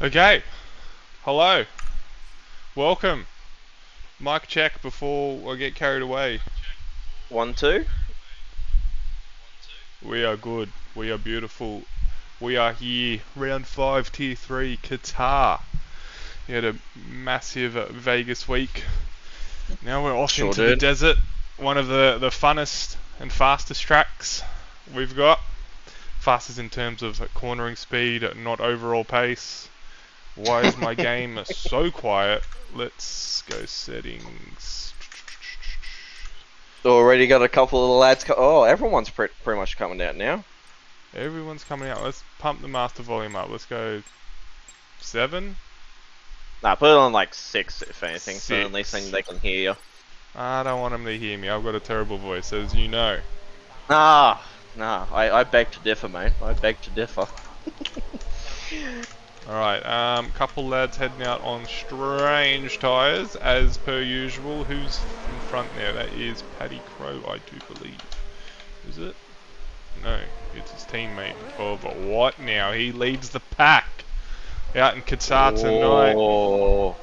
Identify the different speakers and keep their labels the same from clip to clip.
Speaker 1: Okay, hello, welcome. Mic check before I get carried away.
Speaker 2: 1, 2.
Speaker 1: We are good, we are beautiful, we are here. Round 5, Tier 3, Qatar. We had a massive Vegas week. Now we're off
Speaker 2: Sure
Speaker 1: into the
Speaker 2: did.
Speaker 1: desert. One of the funnest and fastest tracks we've got. Fastest in terms of cornering speed, not overall pace. Why is my game so quiet? Let's go settings.
Speaker 2: Already got a couple of the lads. Oh, everyone's pretty much coming out now.
Speaker 1: Everyone's coming out. Let's pump the master volume up. Let's go 7?
Speaker 2: Nah, put it on like 6 if anything, so at least
Speaker 1: 6.
Speaker 2: they can hear you.
Speaker 1: I don't want them to hear me. I've got a terrible voice, as you know.
Speaker 2: Nah, I beg to differ, mate. I beg to differ.
Speaker 1: Alright, couple lads heading out on strange tyres, as per usual. Who's in front there? That is Paddy Crow, I do believe. Is it? No, it's his teammate. Oh, but what now? He leads the pack out in Qatar tonight.
Speaker 2: Oh.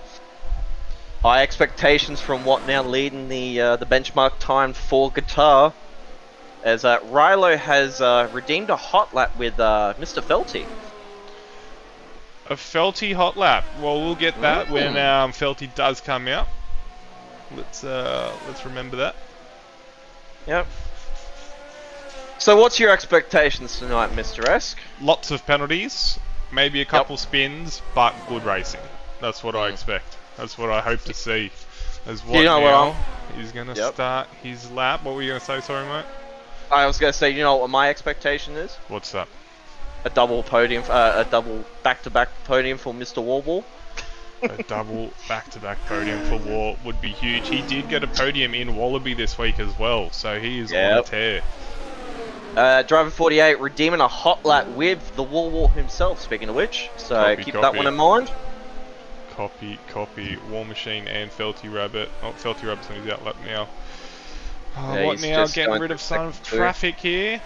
Speaker 2: High expectations from what now leading the benchmark time for Qatar, as Rilo has redeemed a hot lap with Mr. Felty.
Speaker 1: A Felty hot lap. Well, we'll get that when Felty does come out. Let's remember that.
Speaker 2: Yep. So what's your expectations tonight, Mr. Esk?
Speaker 1: Lots of penalties, maybe a couple spins, but good racing. That's what I expect. That's what I hope to see. As what now? He's gonna start his lap. What were you gonna say? Sorry, mate.
Speaker 2: I was gonna say, you know what my expectation is?
Speaker 1: What's that?
Speaker 2: A double podium, a double back-to-back podium for Mr. Warble.
Speaker 1: A double back-to-back podium for War would be huge. He did get a podium in Wallaby this week as well, so he is on a tear.
Speaker 2: Driver 48 redeeming a hot lap with the Warble himself, speaking of which, so keep that one in mind.
Speaker 1: Copy. War Machine and Felty Rabbit. Oh, Felty Rabbit's on his outlap now. What now? Getting rid of some traffic here.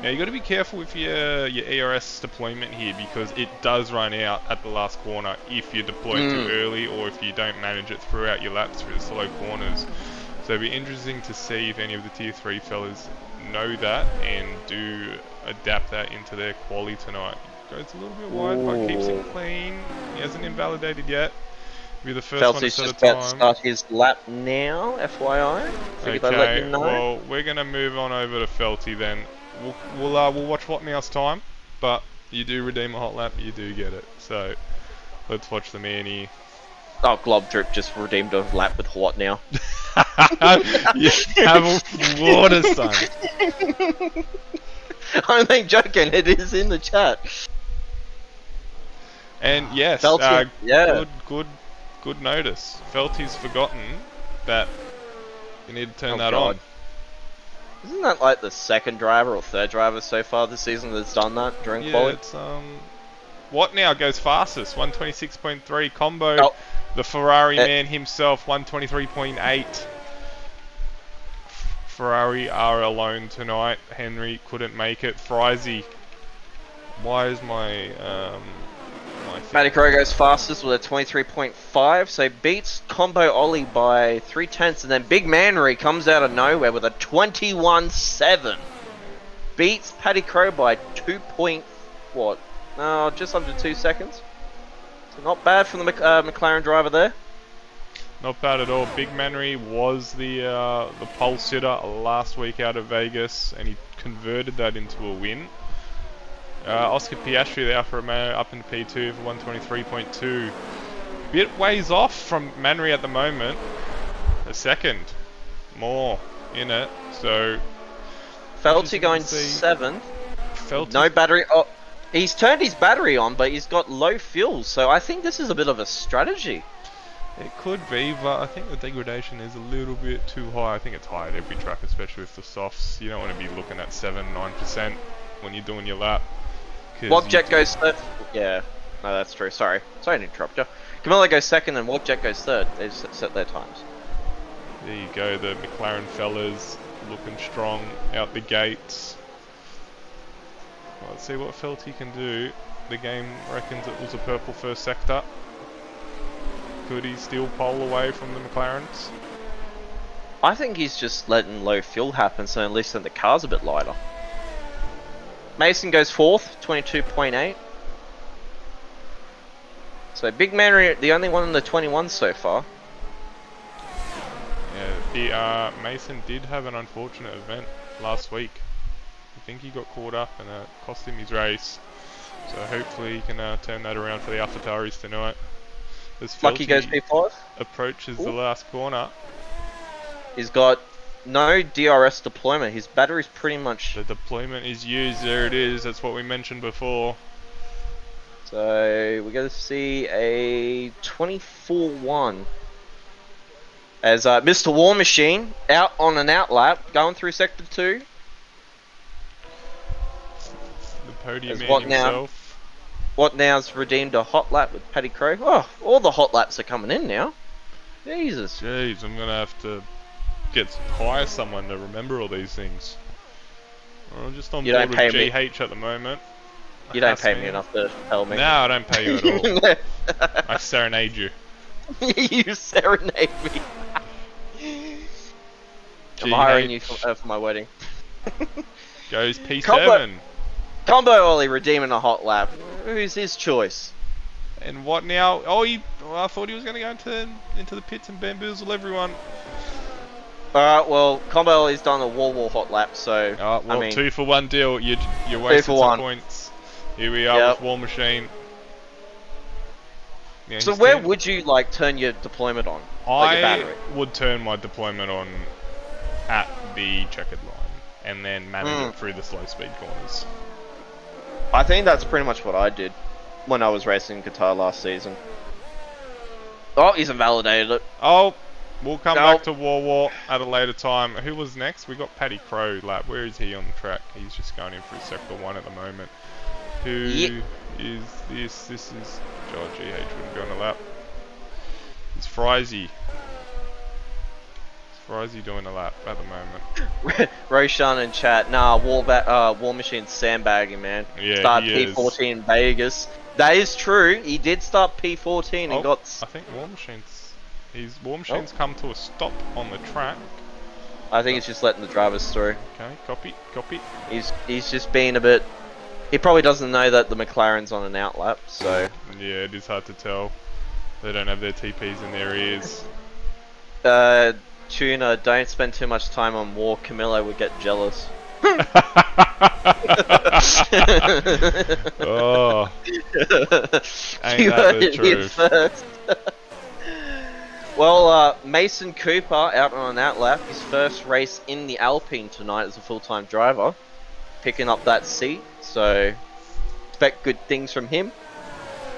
Speaker 1: Now you got to be careful with your ERS deployment here, because it does run out at the last corner if you deploy too early, or if you don't manage it throughout your laps through the slow corners. So it'd be interesting to see if any of the Tier 3 fellas know that and do adapt that into their quali tonight. Goes a little bit wide, but keeps it clean. He hasn't invalidated yet. Be the first one to set a time.
Speaker 2: Felty's just about to start his lap now, FYI. Figured I'd let you know.
Speaker 1: Well, we're gonna move on over to Felty then. We'll watch what now's time, but you do redeem a hot lap, you do get it. So let's watch the man here.
Speaker 2: Oh, Glob Drip just redeemed a lap with what now?
Speaker 1: You have a water, son.
Speaker 2: I'm not joking, it is in the chat.
Speaker 1: And yes,
Speaker 2: Felty,
Speaker 1: good notice. Felty's forgotten that you need to turn that on.
Speaker 2: Isn't that like the second driver or third driver so far this season that's done that during quality?
Speaker 1: It's what now goes fastest? 126.3 combo. The Ferrari man himself, 123.8. Ferrari are alone tonight. Henry couldn't make it. Frizy. Why is my
Speaker 2: Matty Crow goes fastest with a 23.5, so beats Combo Ollie by 3/10, and then Big Manry comes out of nowhere with a 21.7. Beats Paddy Crow by 2 point, just under 2 seconds. So not bad from the McLaren driver there.
Speaker 1: Not bad at all. Big Manry was the pole sitter last week out of Vegas, and he converted that into a win. Oscar Piastri, the Alfa Romeo, up in P2 for 123.2. Bit ways off from Manry at the moment. A second more in it, so...
Speaker 2: Felty going 7th.
Speaker 1: Felty.
Speaker 2: No battery. Oh, he's turned his battery on, but he's got low fuel, so I think this is a bit of a strategy.
Speaker 1: It could be, but I think the degradation is a little bit too high. I think it's high at every track, especially with the softs. You don't want to be looking at 7-9% when you're doing your lap.
Speaker 2: Wogjet goes third. Yeah, no, that's true. Sorry to interrupt you. Camilla goes second and Wogjet goes third. They set their times.
Speaker 1: There you go, the McLaren fellas looking strong out the gates. Let's see what Felty can do. the game reckons it was a purple first sector. Could he steal pole away from the McLarens?
Speaker 2: I think he's just letting low fuel happen, so at least then the car's a bit lighter. Mason goes 4th, 22.8. So Big Man, the only one in the 21 so far.
Speaker 1: Yeah, Mason did have an unfortunate event last week. I think he got caught up and it cost him his race. So hopefully he can turn that around for the AlphaTauris tonight. As
Speaker 2: Lucky goes P5.
Speaker 1: Approaches the last corner.
Speaker 2: He's got no DRS deployment. His battery's pretty much...
Speaker 1: The deployment is used. There it is. That's what we mentioned before.
Speaker 2: So we're going to see a 24-1. As Mr. War Machine out on an outlap, going through Sector 2.
Speaker 1: The podium man himself.
Speaker 2: What now's redeemed a hot lap with Paddy Crow. Oh, all the hot laps are coming in now. Jesus.
Speaker 1: Jeez, I'm going to have to hire someone to remember all these things. I'm just on board with GH at the moment.
Speaker 2: You don't pay me enough to tell me.
Speaker 1: No, I don't pay you at all. I serenade you.
Speaker 2: You serenade me. I'm hiring you for my wedding.
Speaker 1: Goes P7.
Speaker 2: Combo Ollie redeeming a hot lap. Who's his choice?
Speaker 1: And what now? Oh, I thought he was going to go into the pits and bamboozle everyone.
Speaker 2: Alright, well, Combo Ollie's done a wall hot lap, so...
Speaker 1: well, I mean, 2 for 1 deal. You wasted some points. Here we are with War Machine. Yeah,
Speaker 2: so where would you turn your deployment on?
Speaker 1: I would turn my deployment on at the checkered line and then manage it through the slow speed corners.
Speaker 2: I think that's pretty much what I did when I was racing in Qatar last season. Oh, he's invalidated it.
Speaker 1: Oh, we'll come back to War at a later time. Who was next? We got Paddy Crow lap. Where is he on the track? He's just going in through Sector 1 at the moment. Who is this? This is... Oh, GH wouldn't be on the lap. It's Frizy. Frizy doing a lap at the moment.
Speaker 2: Roshan in chat. Nah, War Machine's sandbagging, man.
Speaker 1: Yeah,
Speaker 2: started P14 in Vegas. That is true. He did start P14 and got...
Speaker 1: I think War Machine's come to a stop on the track.
Speaker 2: I think he's just letting the drivers through.
Speaker 1: Okay, copy.
Speaker 2: He's just being a bit... He probably doesn't know that the McLaren's on an outlap, so...
Speaker 1: Yeah, it is hard to tell. They don't have their TPs in their ears.
Speaker 2: Tuna, don't spend too much time on War. Camillo would get jealous.
Speaker 1: Oh. Ain't that the truth?
Speaker 2: Well, Mason Cooper out on an outlap. His first race in the Alpine tonight as a full-time driver. Picking up that seat, so expect good things from him.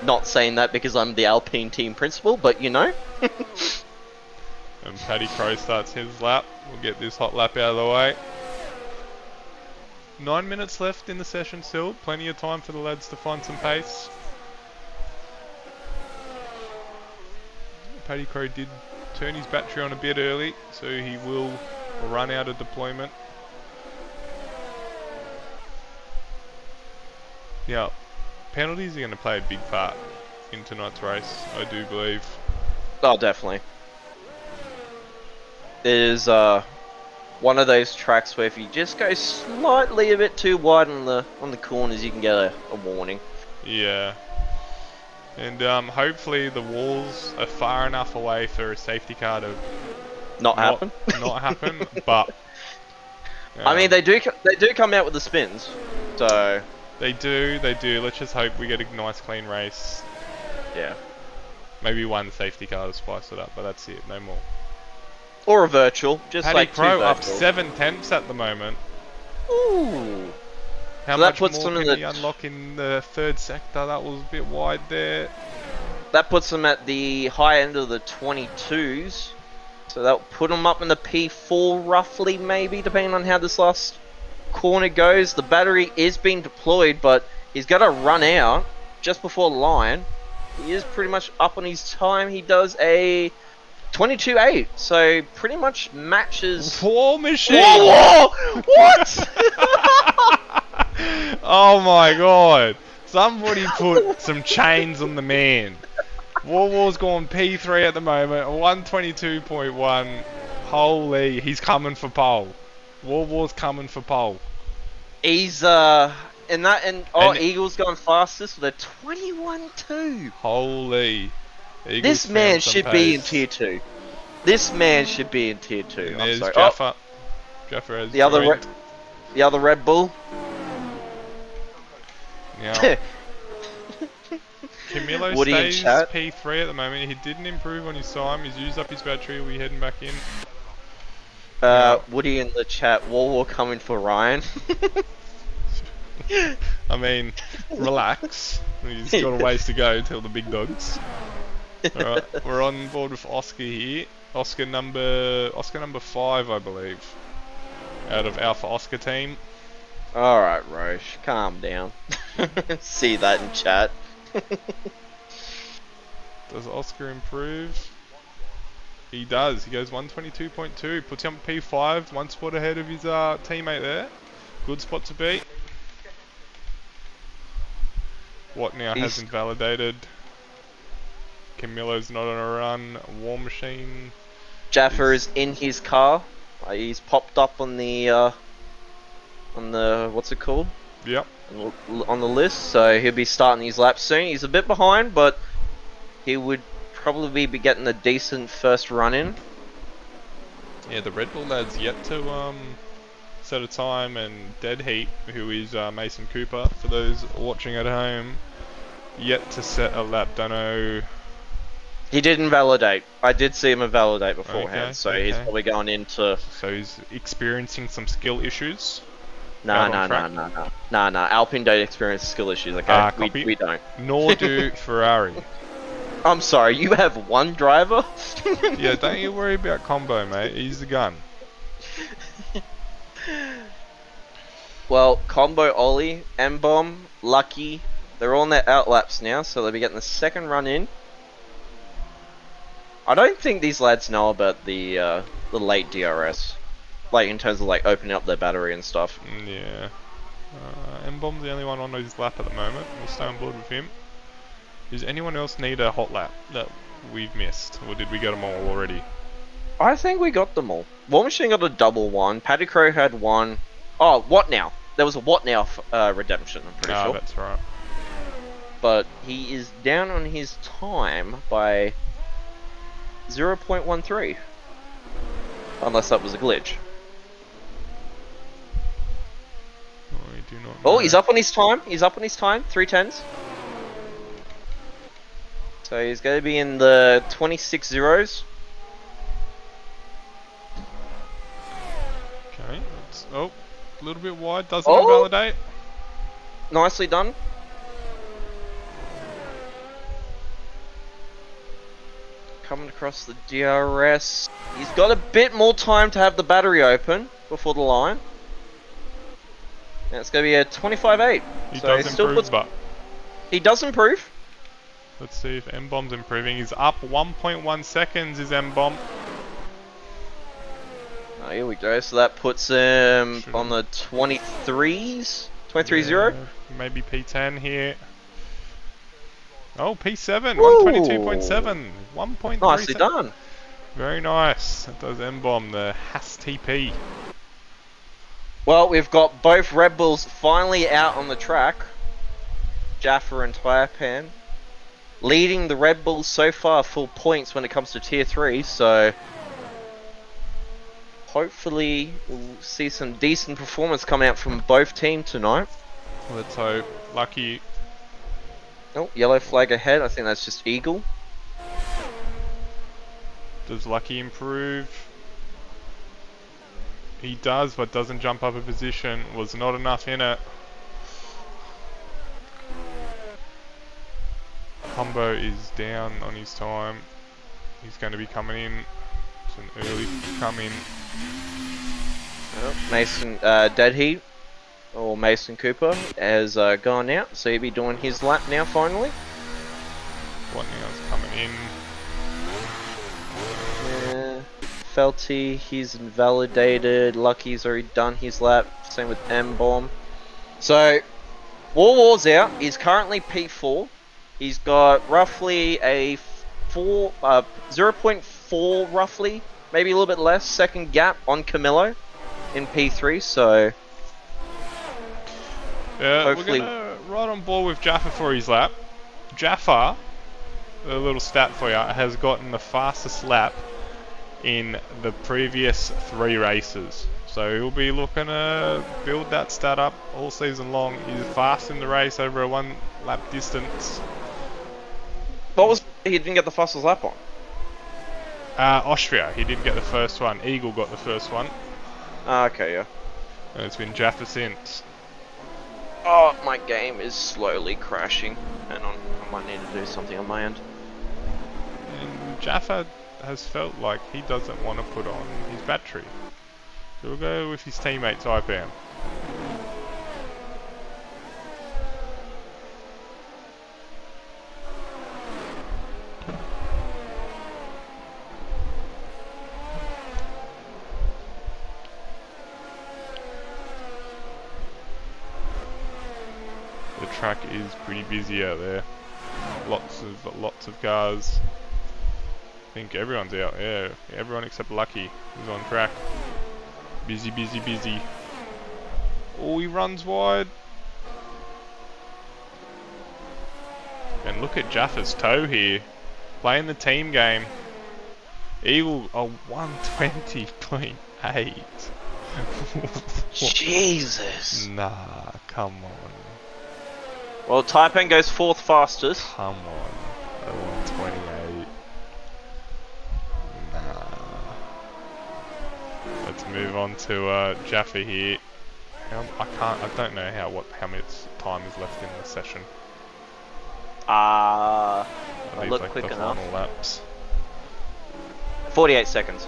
Speaker 2: Not saying that because I'm the Alpine team principal, but you know.
Speaker 1: And Paddy Crow starts his lap. We'll get this hot lap out of the way. 9 minutes left in the session still. Plenty of time for the lads to find some pace. Paddy Crow did turn his battery on a bit early, so he will run out of deployment. Yeah, penalties are going to play a big part in tonight's race, I do believe.
Speaker 2: Oh, definitely. It is one of those tracks where if you just go slightly a bit too wide on the corners, you can get a warning.
Speaker 1: Yeah. And hopefully the walls are far enough away for a safety car to
Speaker 2: not happen.
Speaker 1: But
Speaker 2: I mean, they do come out with the spins, so
Speaker 1: they do. Let's just hope we get a nice clean race.
Speaker 2: Yeah.
Speaker 1: Maybe one safety car to spice it up, but that's it. No more.
Speaker 2: Or a virtual, just
Speaker 1: Paddy
Speaker 2: like
Speaker 1: Crow
Speaker 2: two
Speaker 1: up
Speaker 2: virtuals.
Speaker 1: 7/10 at the moment.
Speaker 2: Ooh.
Speaker 1: How much more can he unlock in the third sector? That was a bit wide there.
Speaker 2: That puts him at the high end of the 22s. So that'll put him up in the P4 roughly, maybe, depending on how this last corner goes. The battery is being deployed, but he's got to run out just before the line. He is pretty much up on his time. He does a 22.8, so pretty much matches...
Speaker 1: War Machine!
Speaker 2: Whoa! What?
Speaker 1: Oh my god! Somebody put some chains on the man. Warwar's gone P3 at the moment, 122.1. Holy, he's coming for pole. Warwar's coming for pole.
Speaker 2: He's Eagle's going fastest with a 21.2.
Speaker 1: Holy. Eagles
Speaker 2: this man should be in tier 2. This man should be in tier 2.
Speaker 1: And there's Jaffa. Jaffa has
Speaker 2: the other Red Bull.
Speaker 1: Yeah. Camilo stays P3 at the moment. He didn't improve on his time. He's used up his battery. We're heading back in.
Speaker 2: Woody in the chat. War coming for Ryan.
Speaker 1: I mean, relax. He's got a ways to go till the big dogs. Alright, we're on board with Oscar here. Oscar number 5, I believe. Out of Alpha Oscar team.
Speaker 2: Alright, Roche, calm down. See that in chat.
Speaker 1: Does Oscar improve? He does. He goes 122.2. Puts him on P5. 1 spot ahead of his teammate there. Good spot to beat. What now hasn't validated? Camilo's not on a run. War Machine.
Speaker 2: Jaffa is in his car. He's popped up on the what's it called?
Speaker 1: Yep.
Speaker 2: On the list, so he'll be starting his lap soon. He's a bit behind, but he would probably be getting a decent first run in.
Speaker 1: Yeah, the Red Bull lad's yet to set a time, and Dead Heat, who is Mason Cooper, for those watching at home, yet to set a lap. Don't know.
Speaker 2: He didn't validate. I did see him validate beforehand, so he's probably going into.
Speaker 1: So he's experiencing some skill issues.
Speaker 2: Nah. Alpine don't experience skill issues, okay? We don't.
Speaker 1: Nor do Ferrari.
Speaker 2: I'm sorry, you have one driver?
Speaker 1: Yeah, don't you worry about Combo, mate. He's the gun.
Speaker 2: Well, Combo, Ollie, M-Bomb, Lucky, they're all on their outlaps now, so they'll be getting the second run in. I don't think these lads know about the late DRS. Like, in terms of, like, opening up their battery and stuff.
Speaker 1: Yeah. M-Bomb's the only one on his lap at the moment. We'll stay on board with him. Does anyone else need a hot lap that we've missed? Or did we get them all already?
Speaker 2: I think we got them all. War Machine got a double one. Paddy Crow had one. Oh, what now? There was a what now redemption, I'm pretty sure.
Speaker 1: That's right.
Speaker 2: But he is down on his time by 0.13. Unless that was a glitch. Oh, he's up on his time. He's up on his time. 3:10s. So he's going to be in the 26 zeros.
Speaker 1: Okay. A little bit wide. Doesn't invalidate.
Speaker 2: Nicely done. Coming across the DRS. He's got a bit more time to have the battery open before the line. And it's going to be a 25.8.
Speaker 1: He does improve, but...
Speaker 2: He does improve.
Speaker 1: Let's see if M-Bomb's improving. He's up 1.1 seconds, is M-Bomb.
Speaker 2: Oh, here we go. So that puts him on the 23s? 23.0?
Speaker 1: Yeah, maybe P10 here. Oh, P7, 122.7. 1.3.
Speaker 2: Nicely done.
Speaker 1: Very nice. That does M-Bomb, the Haas TP.
Speaker 2: Well, we've got both Red Bulls finally out on the track. Jaffa and Taipan. Leading the Red Bulls so far full points when it comes to tier 3, so hopefully we'll see some decent performance come out from both teams tonight.
Speaker 1: Let's hope. Lucky.
Speaker 2: Oh, yellow flag ahead. I think that's just Eagle.
Speaker 1: Does Lucky improve? He does, but doesn't jump up a position. Was not enough in it. Combo is down on his time. He's going to be coming in. It's an early come in.
Speaker 2: Oh, Mason, Dead Heat, or Mason Cooper, has gone out, so he'll be doing his lap now finally.
Speaker 1: What now is coming in?
Speaker 2: Felty, he's invalidated. Lucky's already done his lap. Same with M-Bomb. So, War's out. He's currently P4. He's got roughly a 0.4 roughly, maybe a little bit less, second gap on Camillo in P3, so...
Speaker 1: Yeah, hopefully... we're gonna ride on board with Jaffa for his lap. Jaffa, a little stat for you, has gotten the fastest lap in the previous 3 races. So he'll be looking to build that stat up all season long. He's fast in the race over a 1 lap distance.
Speaker 2: What was he didn't get the fastest lap on?
Speaker 1: Austria. He didn't get the first one. Eagle got the first one.
Speaker 2: Okay, yeah.
Speaker 1: And it's been Jaffa since.
Speaker 2: Oh, my game is slowly crashing. Hang on, I might need to do something on my end.
Speaker 1: And Jaffa has felt like he doesn't want to put on his battery. So we'll go with his teammate's IPM. The track is pretty busy out there. Lots of cars. I think everyone's out. Yeah, everyone except Lucky is on track. Busy, busy, busy. Oh, he runs wide. And look at Jaffa's toe here, playing the team game. Eagle a 120.8.
Speaker 2: Jesus.
Speaker 1: Nah, come on.
Speaker 2: Well, Taipan goes 4th fastest.
Speaker 1: Come on, a 128. Nah. Let's move on to Jaffa here. I don't know how much time is left in the session.
Speaker 2: I look
Speaker 1: like
Speaker 2: quick
Speaker 1: the
Speaker 2: enough.
Speaker 1: final laps.
Speaker 2: 48 seconds.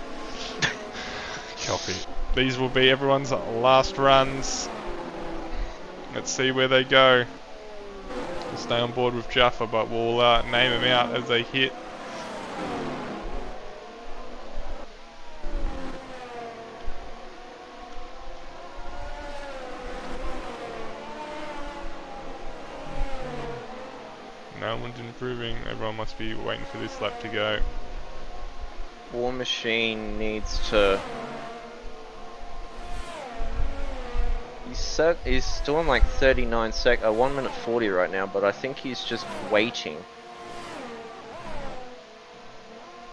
Speaker 1: Copy. These will be everyone's last runs. Let's see where they go. We'll stay on board with Jaffa, but we'll name them out as they hit. No one's improving. Everyone must be waiting for this lap to go.
Speaker 2: War Machine needs to... He's still on like 39 1 minute 40 right now, but I think he's just waiting.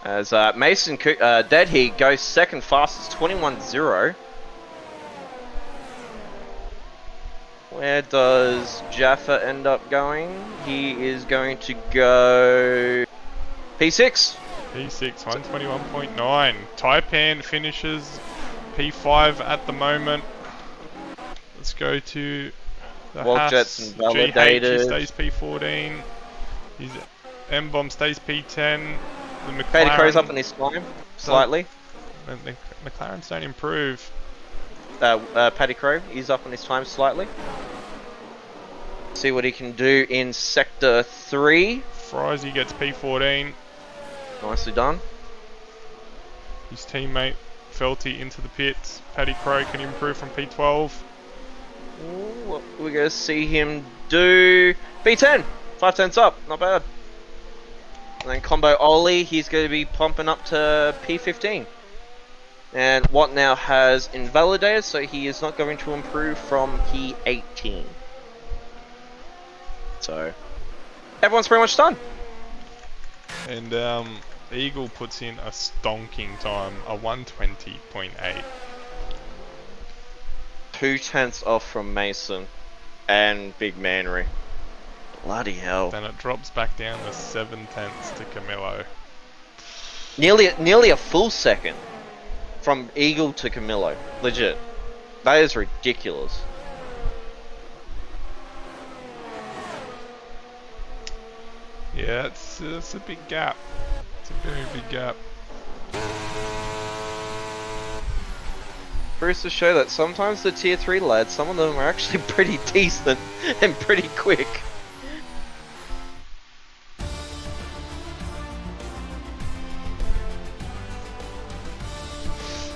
Speaker 2: As Mason Dead Heat goes 2nd fastest, 21.0. Where does Jaffa end up going? He is going to go P6.
Speaker 1: P6, 121.9. Taipan finishes P5 at the moment. Let's go to the
Speaker 2: Jets and validated.
Speaker 1: He stays P14. His M-Bomb stays P10. The McLaren...
Speaker 2: Paddy Crow's up in his time, slightly.
Speaker 1: The McLarens don't improve.
Speaker 2: Paddy Crow is up in his time slightly. See what he can do in Sector 3.
Speaker 1: Frizy gets P14.
Speaker 2: Nicely done.
Speaker 1: His teammate Felty into the pits. Paddy Crow can improve from P12.
Speaker 2: What we're going to see him do... P10! 5 tenths up, not bad. And then Combo Ollie, he's going to be pumping up to P15. And Watt now has invalidated, so he is not going to improve from P18. So, everyone's pretty much done.
Speaker 1: And Eagle puts in a stonking time, a 120.8.
Speaker 2: 2 tenths off from Mason and Big Manry. Bloody hell.
Speaker 1: Then it drops back down to 7 tenths to Camillo.
Speaker 2: Nearly a full second from Eagle to Camillo. Legit. That is ridiculous.
Speaker 1: Yeah, it's a big gap. It's a very big gap.
Speaker 2: Proves to show that sometimes the tier 3 lads, some of them are actually pretty decent and pretty quick.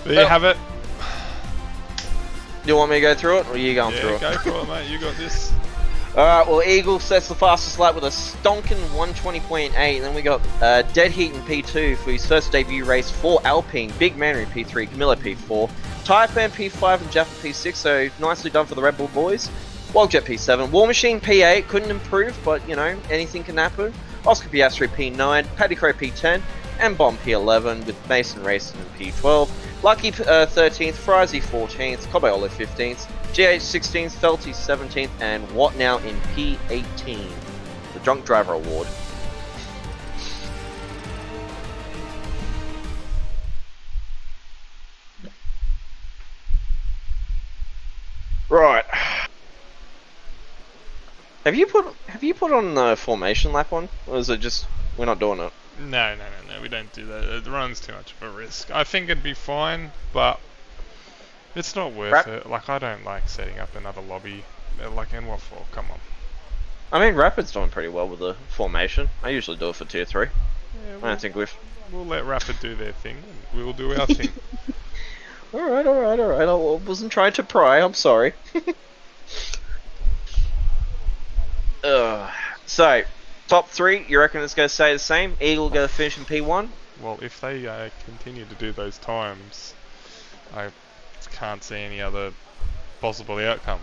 Speaker 1: There you have it.
Speaker 2: Do you want me to go through it, or are you going through it?
Speaker 1: Yeah, go for it, mate. You got this.
Speaker 2: Alright, well, Eagle sets the fastest lap with a stonking 120.8. And then we got Dead Heat in P2 for his first debut race for Alpine. Big Manry P3, Camilla P4, Taipan P5, and Jaffa P6. So nicely done for the Red Bull boys. Wogjet P7, War Machine P8. Couldn't improve, but you know, anything can happen. Oscar Piastri P9, Paddy Crow P10, and Bomb P11 with Mason Racing in P12. Lucky 13th, Frizy 14th, Cobayolo 15th, GH 16th, Felty 17th, and What Now in P18. The Drunk Driver Award. Right. Have you put on the formation lap on? Or is it just we're not doing it?
Speaker 1: No, we don't do that. It runs too much of a risk. I think it'd be fine, but it's not worth it. Like, I don't like setting up another lobby. Like, and what for? Come on.
Speaker 2: I mean, Rapid's doing pretty well with the formation. I usually do it for tier 3.
Speaker 1: Yeah,
Speaker 2: I don't think
Speaker 1: we'll let Rapid do their thing, and we'll do our thing.
Speaker 2: Alright. I wasn't trying to pry, I'm sorry. So, top 3, you reckon it's going to stay the same? Eagle going to finish in P1?
Speaker 1: Well, if they continue to do those times, I can't see any other possible outcome.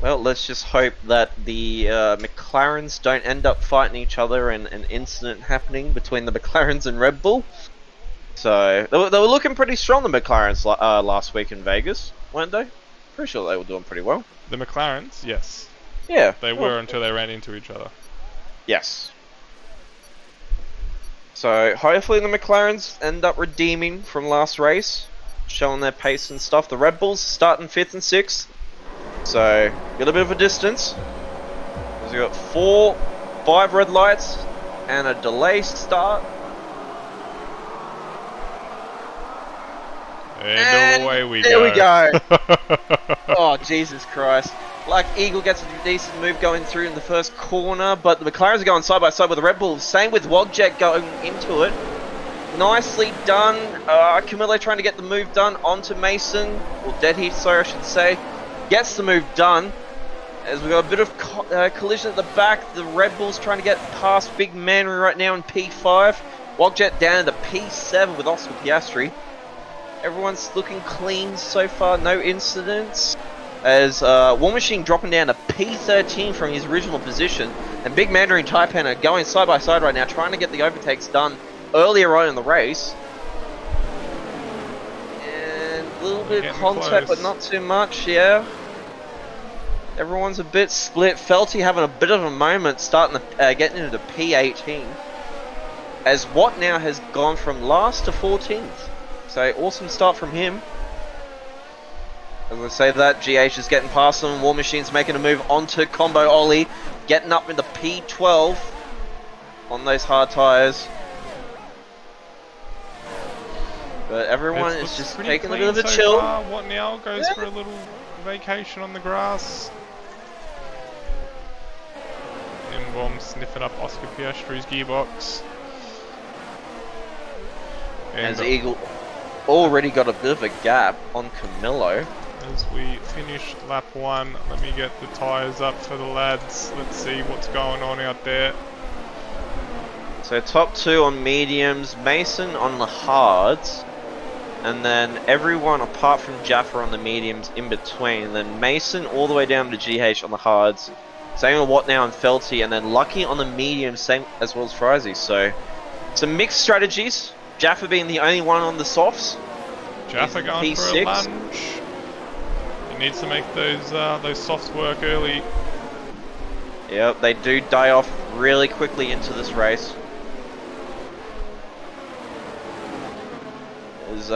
Speaker 2: Well, let's just hope that the McLarens don't end up fighting each other and an incident happening between the McLarens and Red Bull. So, they were looking pretty strong, the McLarens, last week in Vegas, weren't they? Pretty sure they were doing pretty well.
Speaker 1: The McLarens, yes.
Speaker 2: Yeah.
Speaker 1: They were until they ran into each other.
Speaker 2: Yes. So, hopefully the McLarens end up redeeming from last race, showing their pace and stuff. The Red Bulls starting 5th and 6th. So, got a bit of a distance. We've got 5 red lights and a delay start.
Speaker 1: And away we go.
Speaker 2: There we go. Oh, Jesus Christ. Like, Eagle gets a decent move going through in the first corner, but the McLarens are going side by side with the Red Bulls. Same with Wogjet going into it. Nicely done. Camillo trying to get the move done onto Mason. Or Dead Heat, sorry, I should say. Gets the move done. As we got a bit of collision at the back. The Red Bulls trying to get past Big Manry right now in P5. Wogjet down into P7 with Oscar Piastri. Everyone's looking clean so far, no incidents. As War Machine dropping down to P13 from his original position. And Big Mandarin and Taipan are going side by side right now, trying to get the overtakes done earlier on in the race. And a little bit of contact, but not too much, yeah. Everyone's a bit split. Felty having a bit of a moment, starting to getting into the P18. As What Now has gone from last to 14th. So, awesome start from him. As I say that, GH is getting past them. War Machine's making a move onto Combo Ollie. Getting up into P12 on those hard tyres. But everyone is just taking a bit of a chill.
Speaker 1: What Now goes for a little vacation on the grass. M-Bomb sniffing up Oscar Piastri's gearbox.
Speaker 2: As Eagle already got a bit of a gap on Camillo.
Speaker 1: As we finish lap 1, let me get the tyres up for the lads. Let's see what's going on out there.
Speaker 2: So top 2 on mediums, Mason on the hards, and then everyone apart from Jaffa on the mediums in between. And then Mason all the way down to GH on the hards. Same with What Now and Felty, and then Lucky on the mediums, same as well as Frizy. So some mixed strategies. Jaffa being the only one on the softs.
Speaker 1: Jaffa going for a lunge. He needs to make those softs work early.
Speaker 2: Yep, they do die off really quickly into this race. As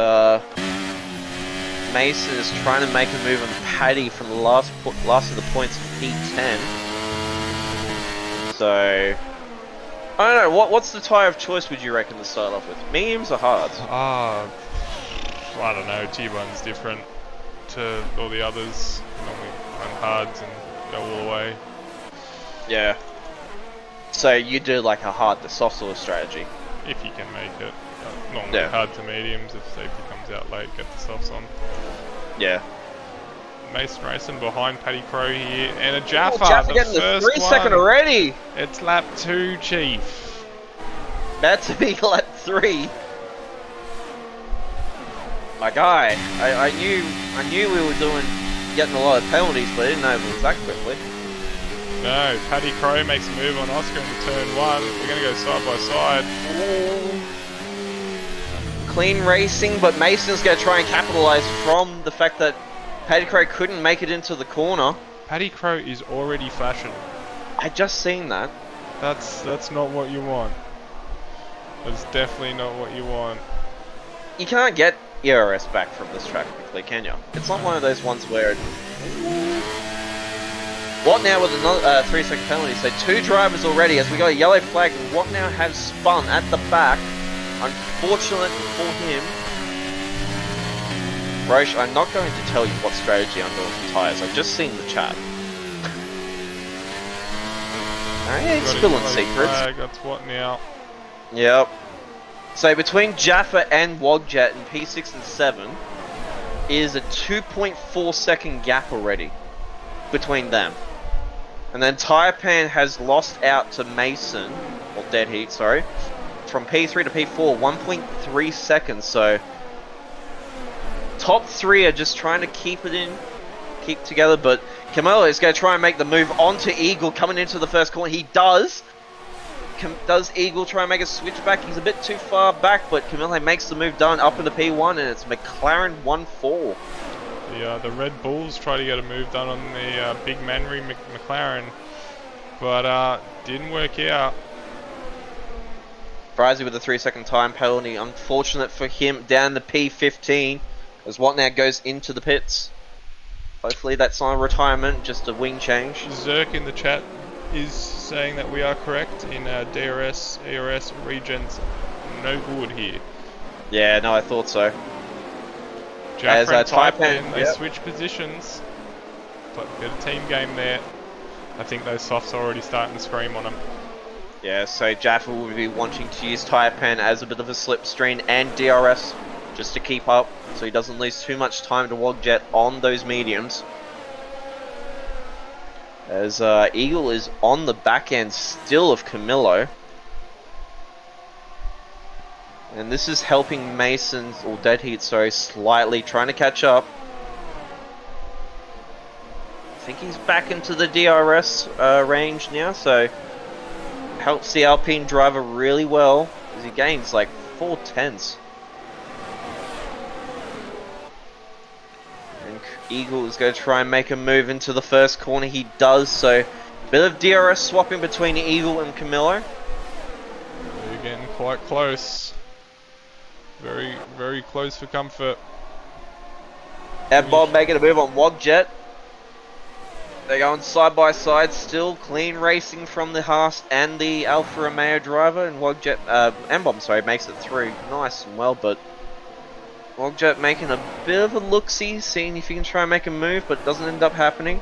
Speaker 2: Mason is trying to make a move on Paddy from the last of the points of P10. So I don't know, what's the tyre of choice would you reckon to start off with? Mediums or hards?
Speaker 1: I don't know, T1's different to all the others. Normally run hards and go all the way.
Speaker 2: Yeah. So you do like a hard to soft sort of strategy?
Speaker 1: If you can make it. Normally hard to mediums, if safety comes out late, get the softs on.
Speaker 2: Yeah.
Speaker 1: Mason Racing behind Paddy Crow here, and a Jaffa,
Speaker 2: Jaffa
Speaker 1: the
Speaker 2: getting
Speaker 1: first
Speaker 2: the 3 second
Speaker 1: one.
Speaker 2: already.
Speaker 1: It's lap 2, Chief.
Speaker 2: About to be lap 3. My guy, I knew we were getting a lot of penalties, but I didn't know it was that quickly.
Speaker 1: No, Paddy Crow makes a move on Oscar into turn 1. We're going to go side by side.
Speaker 2: Ooh. Clean racing, but Mason's going to try and capitalise from the fact that Paddy Crow couldn't make it into the corner.
Speaker 1: Paddy Crow is already flashing.
Speaker 2: I just seen that.
Speaker 1: That's not what you want. That's definitely not what you want.
Speaker 2: You can't get ERS back from this track quickly, can you? It's not one of those ones where... What now with another 3 second penalty? So 2 drivers already as we got a yellow flag. What now has spun at the back. Unfortunate for him. Roche, I'm not going to tell you what strategy I'm doing for tyres. I've just seen the chat. Alright, he's spilling secrets.
Speaker 1: That's what now?
Speaker 2: Yep. So between Jaffa and Wogjet in P6 and 7 is a 2.4 second gap already between them. And then Taipan has lost out to Mason, or Dead Heat, sorry, from P3 to P4, 1.3 seconds. So top 3 are just trying to keep together, but Camelo is going to try and make the move onto Eagle coming into the first corner. He does. Does Eagle try and make a switchback? He's a bit too far back, but Camelo makes the move done up into P1, and it's McLaren 1-4.
Speaker 1: The Red Bulls try to get a move done on the big Manry McLaren, but didn't work out.
Speaker 2: Brizzy with a 3 second time penalty. Unfortunate for him down the P15 as what now goes into the pits. Hopefully that's not a retirement, just a wing change.
Speaker 1: Zerk in the chat is saying that we are correct in DRS, ERS, regions, no good here.
Speaker 2: Yeah, no, I thought so.
Speaker 1: Jaffa and Taipan, they switch positions, but a bit of team game there. I think those softs are already starting to scream on them.
Speaker 2: Yeah, so Jaffa will be wanting to use Taipan as a bit of a slipstream and DRS just to keep up, so he doesn't lose too much time to Wogjet on those mediums. As Eagle is on the back end still of Camilo. And this is helping Mason's, or Dead Heat, sorry, slightly trying to catch up. I think he's back into the DRS range now, so helps the Alpine driver really well as he gains like 4 tenths. And Eagle is going to try and make a move into the first corner. He does, so bit of DRS swapping between Eagle and Camilo.
Speaker 1: They're getting quite close. Very, very close for comfort.
Speaker 2: And Bob making a move on Wogjet. They're going side by side still. Clean racing from the Haas and the Alfa Romeo driver. And Wogjet, M-Bomb, sorry, makes it through nice and well. But Wogjet making a bit of a look-see, seeing if he can try and make a move, but it doesn't end up happening.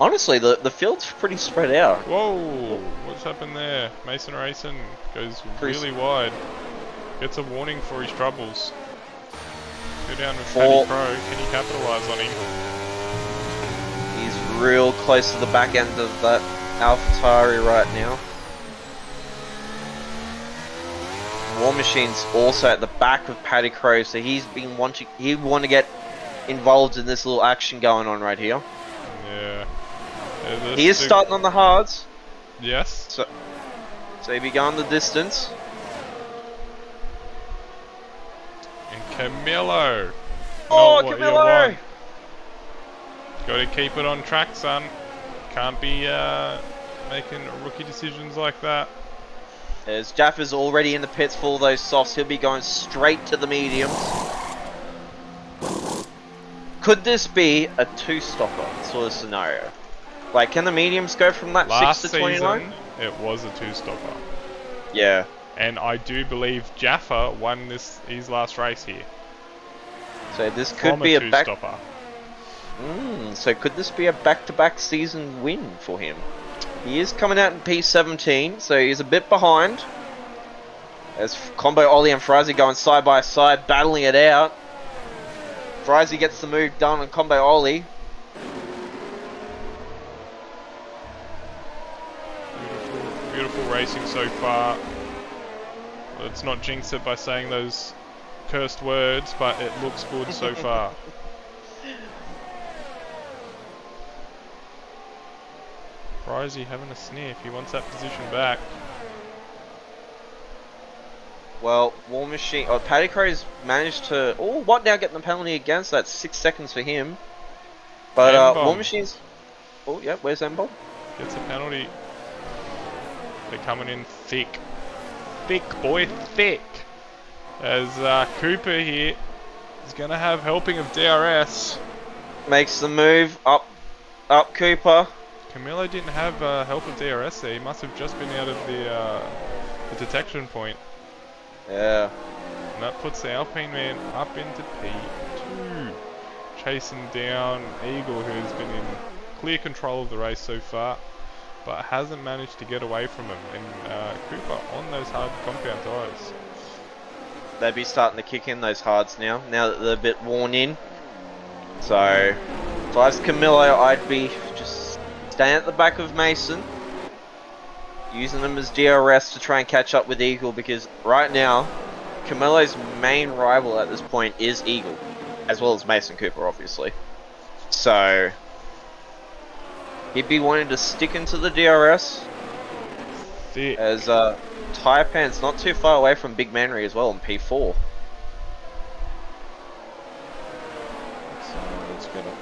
Speaker 2: Honestly, the field's pretty spread out.
Speaker 1: Whoa! What's happened there? Mason Racing goes really wide. Gets a warning for his troubles. Go down with Paddy Crow. Can he capitalise on him?
Speaker 2: He's real close to the back end of that AlphaTauri right now. War Machine's also at the back of Paddy Crow, so he want to get involved in this little action going on right here.
Speaker 1: Yeah.
Speaker 2: He is starting on the hards.
Speaker 1: Yes.
Speaker 2: So he'll be going the distance.
Speaker 1: And Camilo.
Speaker 2: Oh, Camilo!
Speaker 1: Got to keep it on track, son. Can't be making rookie decisions like that.
Speaker 2: As Jaffa's already in the pits for those softs, he'll be going straight to the mediums. Could this be a 2-stopper sort of scenario? Like, can the mediums go from lap 6 to 29?
Speaker 1: Last season, it was a 2-stopper.
Speaker 2: Yeah.
Speaker 1: And I do believe Jaffa won his last race here.
Speaker 2: So this could be a
Speaker 1: two-stopper.
Speaker 2: So could this be a back-to-back season win for him? He is coming out in P17, so he's a bit behind. There's Combo Ollie and Frizy going side by side, battling it out. Frizy gets the move done on Combo Ollie.
Speaker 1: Beautiful, beautiful racing so far. Let's not jinx it by saying those cursed words, but it looks good so far. Frizy having a sniff. He wants that position back.
Speaker 2: Well, War Machine... Oh, Paddy Crow's managed to... Oh, what now getting the penalty against? That's 6 seconds for him. But, War Machine's... Oh, yeah, where's M-Bomb?
Speaker 1: Gets a penalty. They're coming in thick. Thick, boy, thick. As Cooper here is going to have helping of DRS.
Speaker 2: Makes the move. Up Cooper.
Speaker 1: Camillo didn't have help of DRS there. He must have just been out of the detection point.
Speaker 2: Yeah.
Speaker 1: And that puts the Alpine man up into P2. Chasing down Eagle, who's been in clear control of the race so far, but hasn't managed to get away from him. And Cooper on those hard compound tyres.
Speaker 2: They'd be starting to kick in those hards now that they're a bit worn in. So, if I was Camillo, I'd be just staying at the back of Mason, using them as DRS to try and catch up with Eagle, because right now, Camillo's main rival at this point is Eagle, as well as Mason Cooper, obviously. So, he'd be wanting to stick into the DRS, as Taipan's not too far away from Big Manry as well on P4.
Speaker 1: Let's get up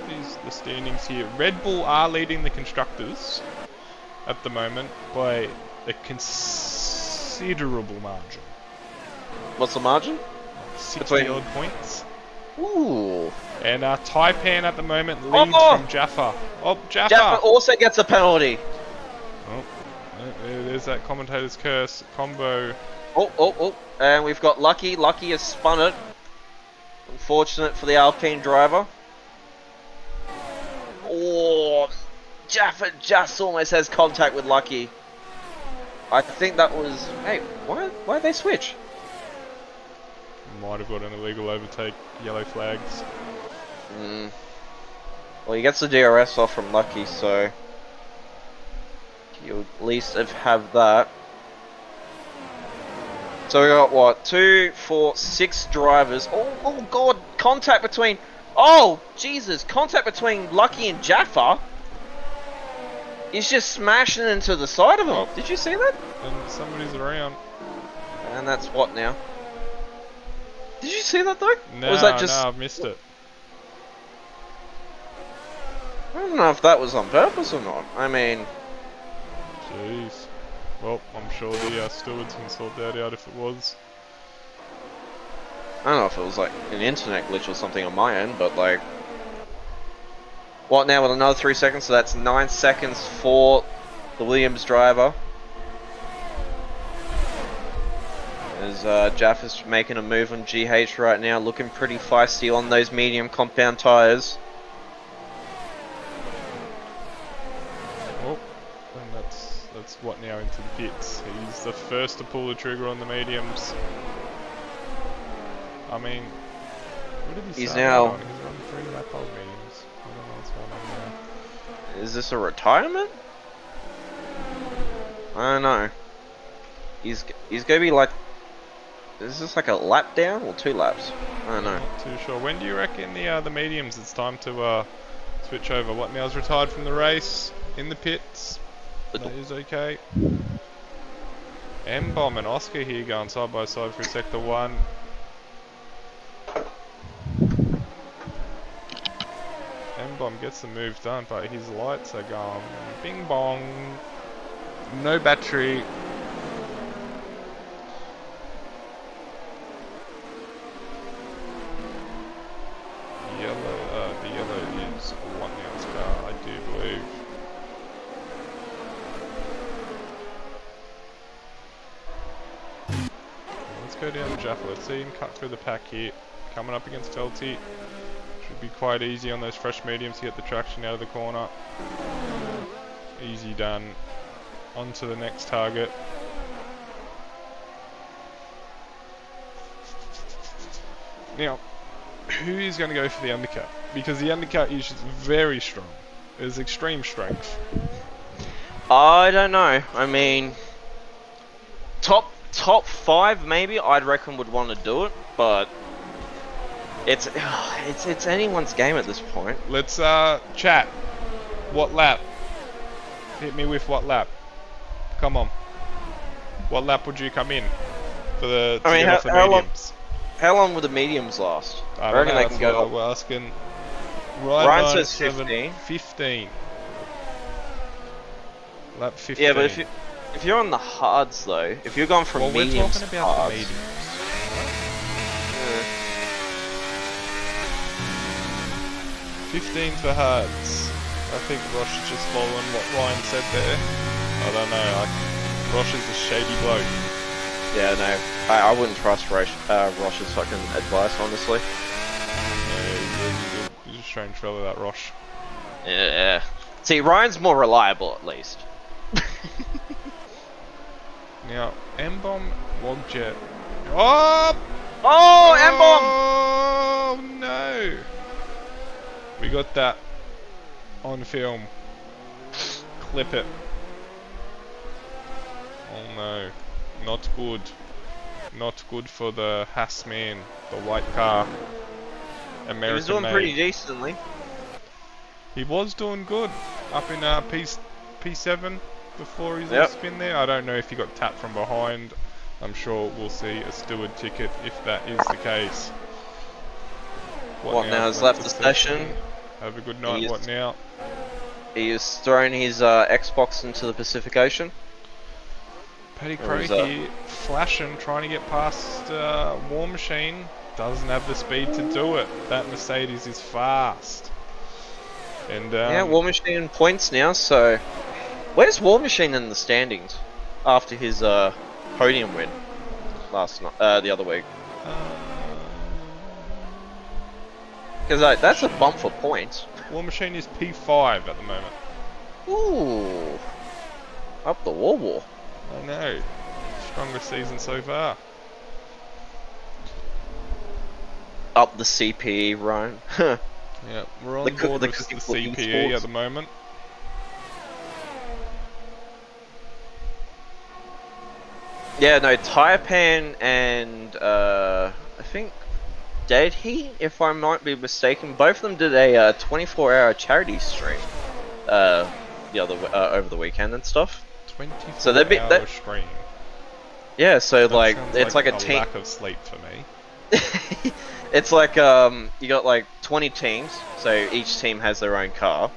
Speaker 1: the standings here. Red Bull are leading the constructors at the moment by a considerable margin.
Speaker 2: What's the margin?
Speaker 1: 60 odd points.
Speaker 2: Ooh.
Speaker 1: And Taipan at the moment leads from Jaffa. Oh, Jaffa!
Speaker 2: Jaffa also gets a penalty.
Speaker 1: Oh, there's that commentator's curse combo.
Speaker 2: Oh. And we've got Lucky. Lucky has spun it. Unfortunate for the Alpine driver. Oh, Jaffa just almost has contact with Lucky. I think that was... Hey, why did they switch?
Speaker 1: Might have got an illegal overtake. Yellow flags.
Speaker 2: Well, he gets the DRS off from Lucky, so... You'll at least have that. So we got, what, 2, 4, 6 drivers. Oh god, contact between... Oh, Jesus, contact between Lucky and Jaffa. He's just smashing into the side of him. Oh. Did you see that?
Speaker 1: And somebody's around.
Speaker 2: And that's what now? Did you see that though?
Speaker 1: No,
Speaker 2: or was that just...
Speaker 1: no, I've missed it.
Speaker 2: I don't know if that was on purpose or not. I mean...
Speaker 1: Jeez. Well, I'm sure the stewards can sort that out if it was.
Speaker 2: I don't know if it was like an internet glitch or something on my end, but like... What now with another 3 seconds? So that's 9 seconds for the Williams driver. As Jaffa's making a move on GH right now, looking pretty feisty on those medium compound tyres.
Speaker 1: Oh, and that's what now into the pits. He's the first to pull the trigger on the mediums. I mean, what did he
Speaker 2: He's
Speaker 1: start
Speaker 2: now...
Speaker 1: on? He's on 3 lap old mediums. I don't know what's going on now.
Speaker 2: Is this a retirement? I don't know. He's gonna be like... Is this like a lap down or 2 laps? I don't know.
Speaker 1: Not too sure. When do you reckon the mediums it's time to switch over? What now's retired from the race in the pits? That is okay. M-Bomb and Oscar here going side by side for sector 1. M-Bomb gets the move done, but his lights are gone. Bing bong. No battery. The yellow is one now's car, I do believe. Let's go down to Jaffa. Let's see him cut through the pack here. Coming up against Felty. Should be quite easy on those fresh mediums to get the traction out of the corner. Easy done. On to the next target. Now, who is going to go for the undercut? Because the undercut is very strong. It's extreme strength.
Speaker 2: I don't know. I mean, top 5 maybe I'd reckon would want to do it, but it's anyone's game at this point.
Speaker 1: Let's chat. What lap? Hit me with what lap? Come on. What lap would you come in for the get off the mediums?
Speaker 2: How long would the mediums last?
Speaker 1: I reckon they can go. We're asking.
Speaker 2: Ryan says 15.
Speaker 1: 15. Lap 15.
Speaker 2: Yeah, but if you're on the hards though, if you're going from mediums to hards,
Speaker 1: the mediums. 15 for hards. I think Rosh is just following what Ryan said there. I don't know. Rosh is a shady bloke.
Speaker 2: Yeah, no, I wouldn't trust Rosh's fucking advice, honestly.
Speaker 1: Yeah, he's a strange fellow, that Rosh.
Speaker 2: Yeah. See, Ryan's more reliable, at least.
Speaker 1: Now, M-Bomb, Wogjet. Oh!
Speaker 2: Oh, M-Bomb!
Speaker 1: Oh, no! We got that on film. Clip it. Oh, no. Not good. Not good for the Haas man. The white car. American
Speaker 2: He was doing pretty decently.
Speaker 1: He was doing good. Up in P7 before his little spin there. I don't know if he got tapped from behind. I'm sure we'll see a steward ticket if that is the case.
Speaker 2: What now has left the session?
Speaker 1: Have a good night. What now?
Speaker 2: He has thrown his Xbox into the Pacific Ocean.
Speaker 1: Paddy Crow here, flashing, trying to get past War Machine. Doesn't have the speed to do it. That Mercedes is fast. And
Speaker 2: yeah, War Machine points now. So, where's War Machine in the standings after his podium win last night, the other week? Because that's a bump for points.
Speaker 1: War Machine is P5 at the moment.
Speaker 2: Ooh, up the wall.
Speaker 1: I know. Strongest season so far.
Speaker 2: Up the CPE, Ryan.
Speaker 1: Yeah, we're on board with the CPE at the moment.
Speaker 2: Yeah, no, Taipan and I think did he? If I might be mistaken, both of them did a 24-hour charity stream over the weekend and stuff.
Speaker 1: 24-hour stream.
Speaker 2: Yeah, so
Speaker 1: that
Speaker 2: it's like a team.
Speaker 1: Lack of sleep for me.
Speaker 2: It's like you got like 20 teams, so each team has their own car,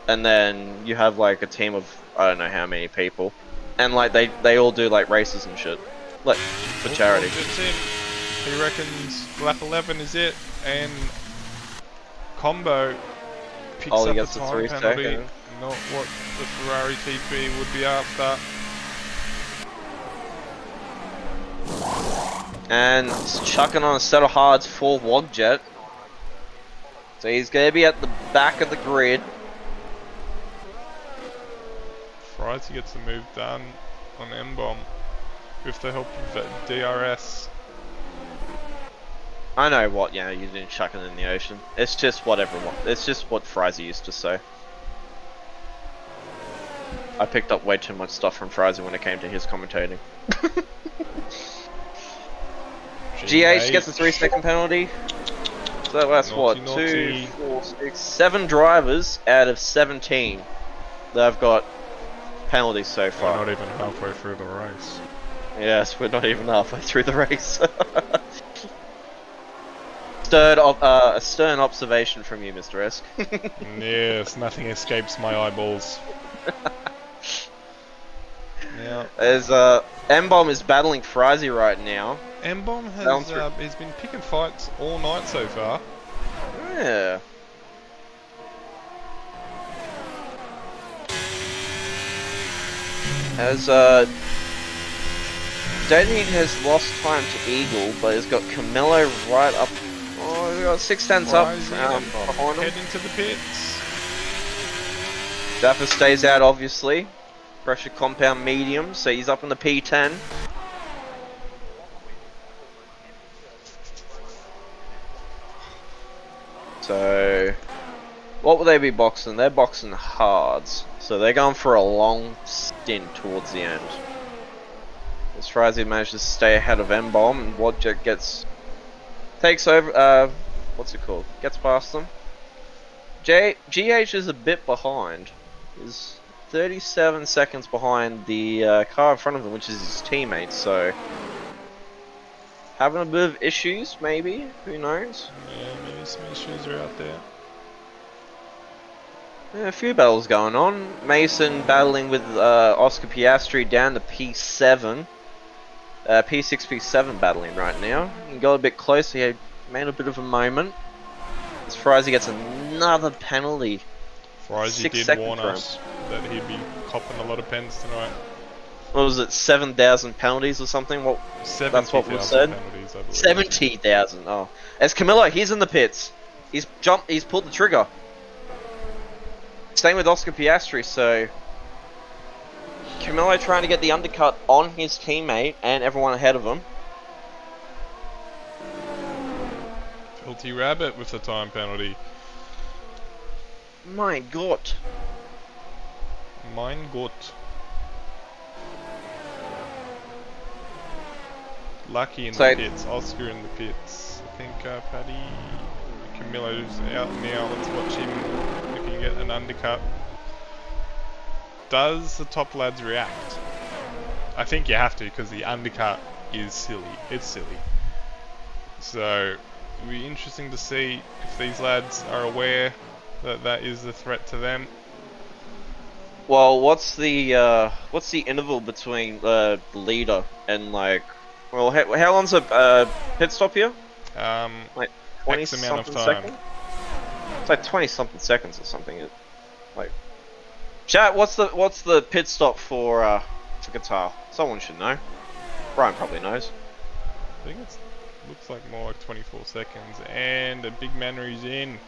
Speaker 2: and then you have like a team of I don't know how many people, and like they all do like races and shit, like for charity.
Speaker 1: He reckons lap 11 is it, and Combo picks up the time penalty. Not what the Ferrari TP would be after.
Speaker 2: And chucking on a set of hards for Wogjet. So he's going to be at the back of the grid.
Speaker 1: Frizy gets the move done on M-Bomb with the help of DRS.
Speaker 2: I know what, you didn't chuck it in the ocean. It's just whatever. It's just what Frizy used to say. I picked up way too much stuff from Frizy when it came to his commentating. GH gets a 3-second penalty. So that's what? 2, 4, 6, 7 drivers out of 17 that have got penalties so far.
Speaker 1: We're not even halfway through the race.
Speaker 2: Yes, we're not even halfway through the race. A stern observation from you, Mr. Esk.
Speaker 1: Yes, nothing escapes my eyeballs. Now,
Speaker 2: there's M-Bomb is battling Frizy right now.
Speaker 1: M-Bomb has he's been picking fights all night so far.
Speaker 2: Yeah. As Denny has lost time to Eagle, but he's got Camillo right up. Oh, he's got 6 tenths up behind him.
Speaker 1: Heading to the pits.
Speaker 2: Dapper stays out, obviously. Pressure compound medium, so he's up in the P10. So, what will they be boxing? They're boxing hards. So they're going for a long stint towards the end. As far as he manages to stay ahead of M-Bomb, and Wadjet takes over, what's it called? Gets past them. GH is a bit behind. He's 37 seconds behind the car in front of him, which is his teammate, so... Having a bit of issues, maybe? Who knows?
Speaker 1: Yeah, maybe some issues are out there.
Speaker 2: Yeah, a few battles going on. Mason battling with Oscar Piastri down to P7. P6, P7 battling right now. He got a bit close, he made a bit of a moment. As Frizy gets another penalty.
Speaker 1: Frizy did warn us that he'd be copping a lot of pens tonight.
Speaker 2: What was it, 7,000 penalties or something? That's what was said. 70,000. Oh, as Camillo, he's in the pits. He's pulled the trigger. Same with Oscar Piastri. So Camillo trying to get the undercut on his teammate and everyone ahead of him.
Speaker 1: Filthy Rabbit with the time penalty.
Speaker 2: My God.
Speaker 1: Mein Gott. Lucky in the pits, Oscar in the pits. I think Paddy Camillo's out now. Let's watch him if he can get an undercut. Does the top lads react? I think you have to, because the undercut is silly. It's silly. So it'll be interesting to see if these lads are aware that that is a threat to them.
Speaker 2: Well, what's the interval between the leader and like? Well, how long's a pit stop here? Like 20
Speaker 1: X amount of time.
Speaker 2: Seconds? It's like 20 something seconds or something. Like, chat, what's the pit stop for Qatar? Someone should know. Brian probably knows.
Speaker 1: I think it looks like more like 24 seconds, and a big Manry's in.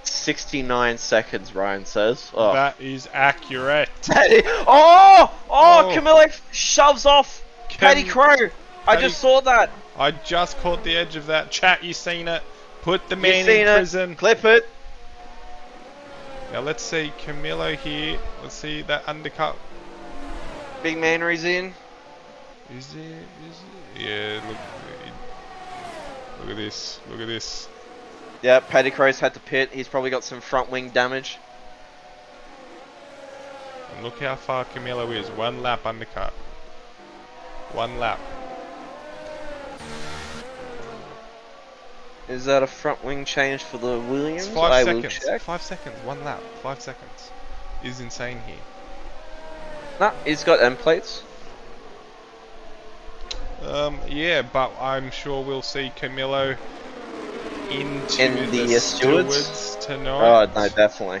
Speaker 2: 69 seconds, Ryan says. Oh.
Speaker 1: That is accurate.
Speaker 2: Oh! Camillo shoves off Paddy Crow. I just saw that.
Speaker 1: I just caught the edge of that. Chat, you seen it? Put the man in prison.
Speaker 2: Clip it.
Speaker 1: Now let's see Camillo here. Let's see that undercut.
Speaker 2: Big Manry's in.
Speaker 1: Is it? Yeah, look at this. Look at this.
Speaker 2: Yeah, Paddy Crow's had to pit. He's probably got some front wing damage.
Speaker 1: And look how far Camillo is. 1 lap undercut. 1 lap.
Speaker 2: Is that a front wing change for the Williams?
Speaker 1: It's 5 seconds. 5 seconds. 1 lap. 5 seconds. Is insane here.
Speaker 2: Nah, he's got end plates.
Speaker 1: Yeah, but I'm sure we'll see Camillo in
Speaker 2: the stewards
Speaker 1: tonight.
Speaker 2: Oh no, definitely.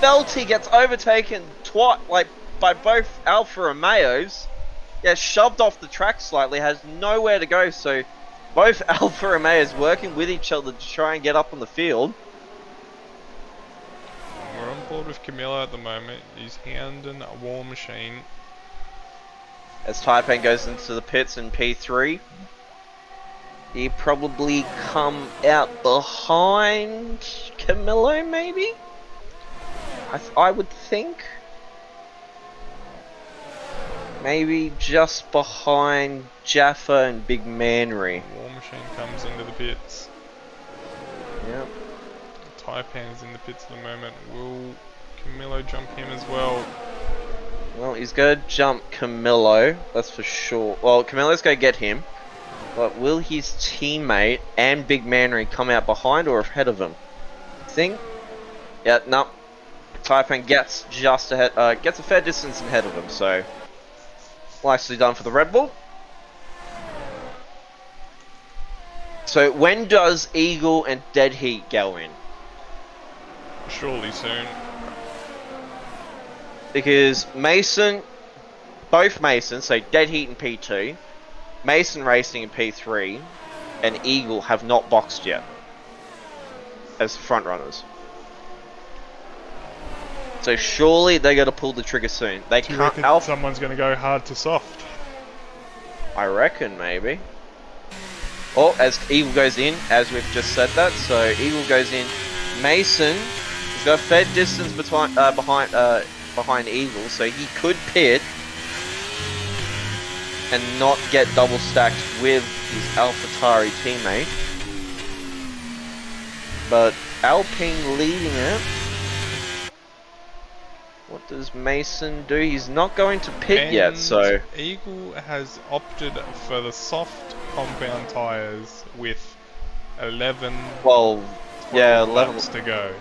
Speaker 2: Felty gets overtaken by both Alfa Romeos. Yeah, shoved off the track slightly, has nowhere to go, so both Alfa Romeos working with each other to try and get up on the field.
Speaker 1: We're on board with Camillo at the moment. He's hounding a War Machine.
Speaker 2: As Taipan goes into the pits in P3. He probably come out behind Camillo, maybe? I would think. Maybe just behind Jaffa and Big Manry.
Speaker 1: War Machine comes into the pits.
Speaker 2: Yep.
Speaker 1: Taipan's in the pits at the moment. Will Camillo jump him as well?
Speaker 2: Well, he's going to jump Camillo, that's for sure. Well, Camillo's going to get him. But will his teammate and Big Manry come out behind or ahead of him? Yeah, no. Taipan gets just ahead, gets a fair distance ahead of him, so nicely done for the Red Bull. So when does Eagle and Dead Heat go in?
Speaker 1: Surely soon.
Speaker 2: Because both Masons, so Dead Heat in P2, Mason Racing in P3, and Eagle have not boxed yet as front runners. So surely they're going to pull the trigger soon. They
Speaker 1: can't. Someone's going to go hard to soft.
Speaker 2: I reckon maybe. Oh, as Eagle goes in, as we've just said that, so Eagle goes in. Mason has got a fair distance behind Eagle, so he could pit and not get double stacked with his AlphaTauri teammate. But Alpine leading it. What does Mason do? He's not going to pit yet, so...
Speaker 1: Eagle has opted for the soft compound tyres with 11 laps to go.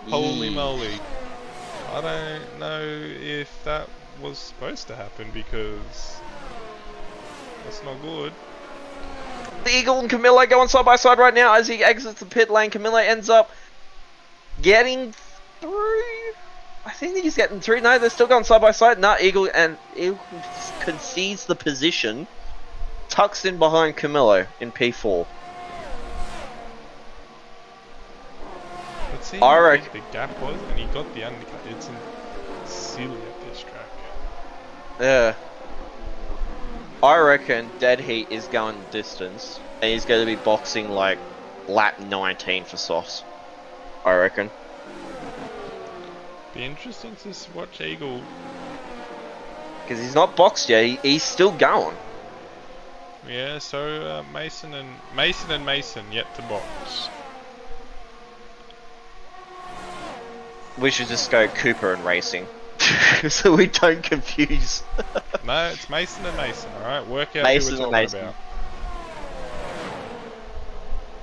Speaker 1: Holy moly. I don't know if that was supposed to happen because that's not good.
Speaker 2: The Eagle and Camillo going side by side right now as he exits the pit lane. Camillo ends up getting through. I think he's getting through. No, they're still going side by side. No, Eagle concedes the position. Tucks in behind Camillo in P4.
Speaker 1: Let's see how big the gap was, and he got the undercut. It's silly at this track.
Speaker 2: Yeah. I reckon Dead Heat is going distance, and he's going to be boxing like lap 19 for softs. I reckon.
Speaker 1: Be interesting to watch Eagle.
Speaker 2: Because he's not boxed yet, he's still going.
Speaker 1: Yeah, so Mason and Mason yet to box.
Speaker 2: We should just go Cooper and Racing. So we don't confuse.
Speaker 1: No, it's Mason and Mason, alright? Work out
Speaker 2: Mason
Speaker 1: who we're talking about.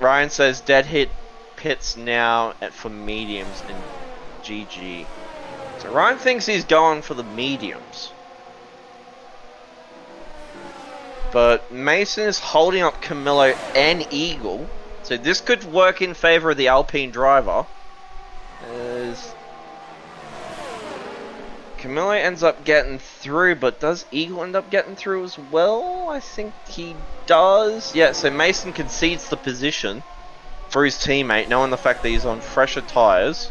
Speaker 2: Ryan says Dead Hit pits now for mediums and GG. So Ryan thinks he's going for the mediums. But Mason is holding up Camillo and Eagle. So this could work in favor of the Alpine driver. As Camillo ends up getting through, but does Eagle end up getting through as well? I think he does. Yeah, so Mason concedes the position for his teammate, knowing the fact that he's on fresher tyres.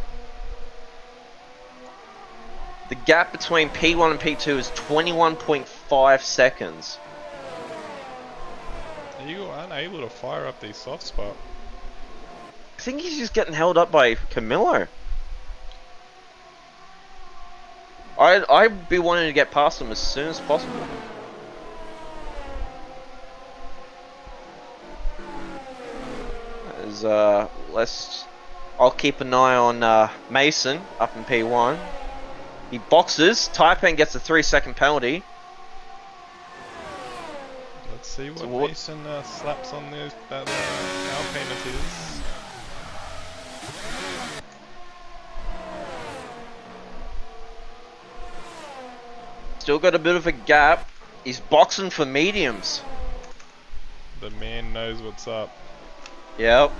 Speaker 2: The gap between P1 and P2 is 21.5 seconds.
Speaker 1: Eagle unable to fire up these soft spots.
Speaker 2: I think he's just getting held up by Camillo. I'd be wanting to get past him as soon as possible. As I'll keep an eye on Mason up in P1. He boxes. Taipan gets a 3-second penalty.
Speaker 1: Let's see what Mason slaps on that Alpine of his.
Speaker 2: Still got a bit of a gap. He's boxing for mediums.
Speaker 1: The man knows what's up.
Speaker 2: Yep.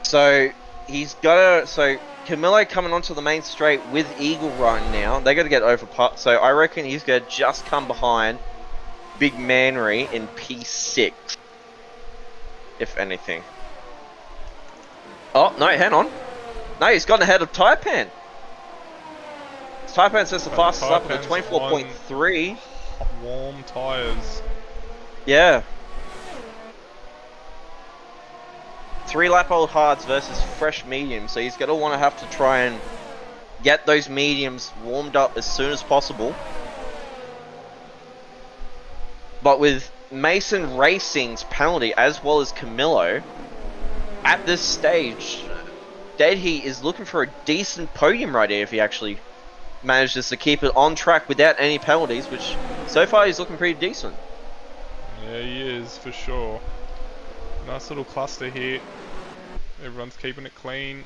Speaker 2: So he's got so Camillo coming onto the main straight with Eagle right now. They got to get over part. So I reckon he's gonna just come behind Big Manry in P6, if anything. Oh no, hang on. No, he's gotten ahead of Taipan. Taipan says the fastest up at 24.3.
Speaker 1: Warm tyres.
Speaker 2: Yeah. 3-lap-old hards versus fresh mediums, so he's going to have to try and get those mediums warmed up as soon as possible. But with Mason Racing's penalty as well as Camillo, at this stage, Dead Heat is looking for a decent podium right here if he actually manages to keep it on track without any penalties, which so far he's looking pretty decent.
Speaker 1: Yeah, he is for sure. Nice little cluster here. Everyone's keeping it clean.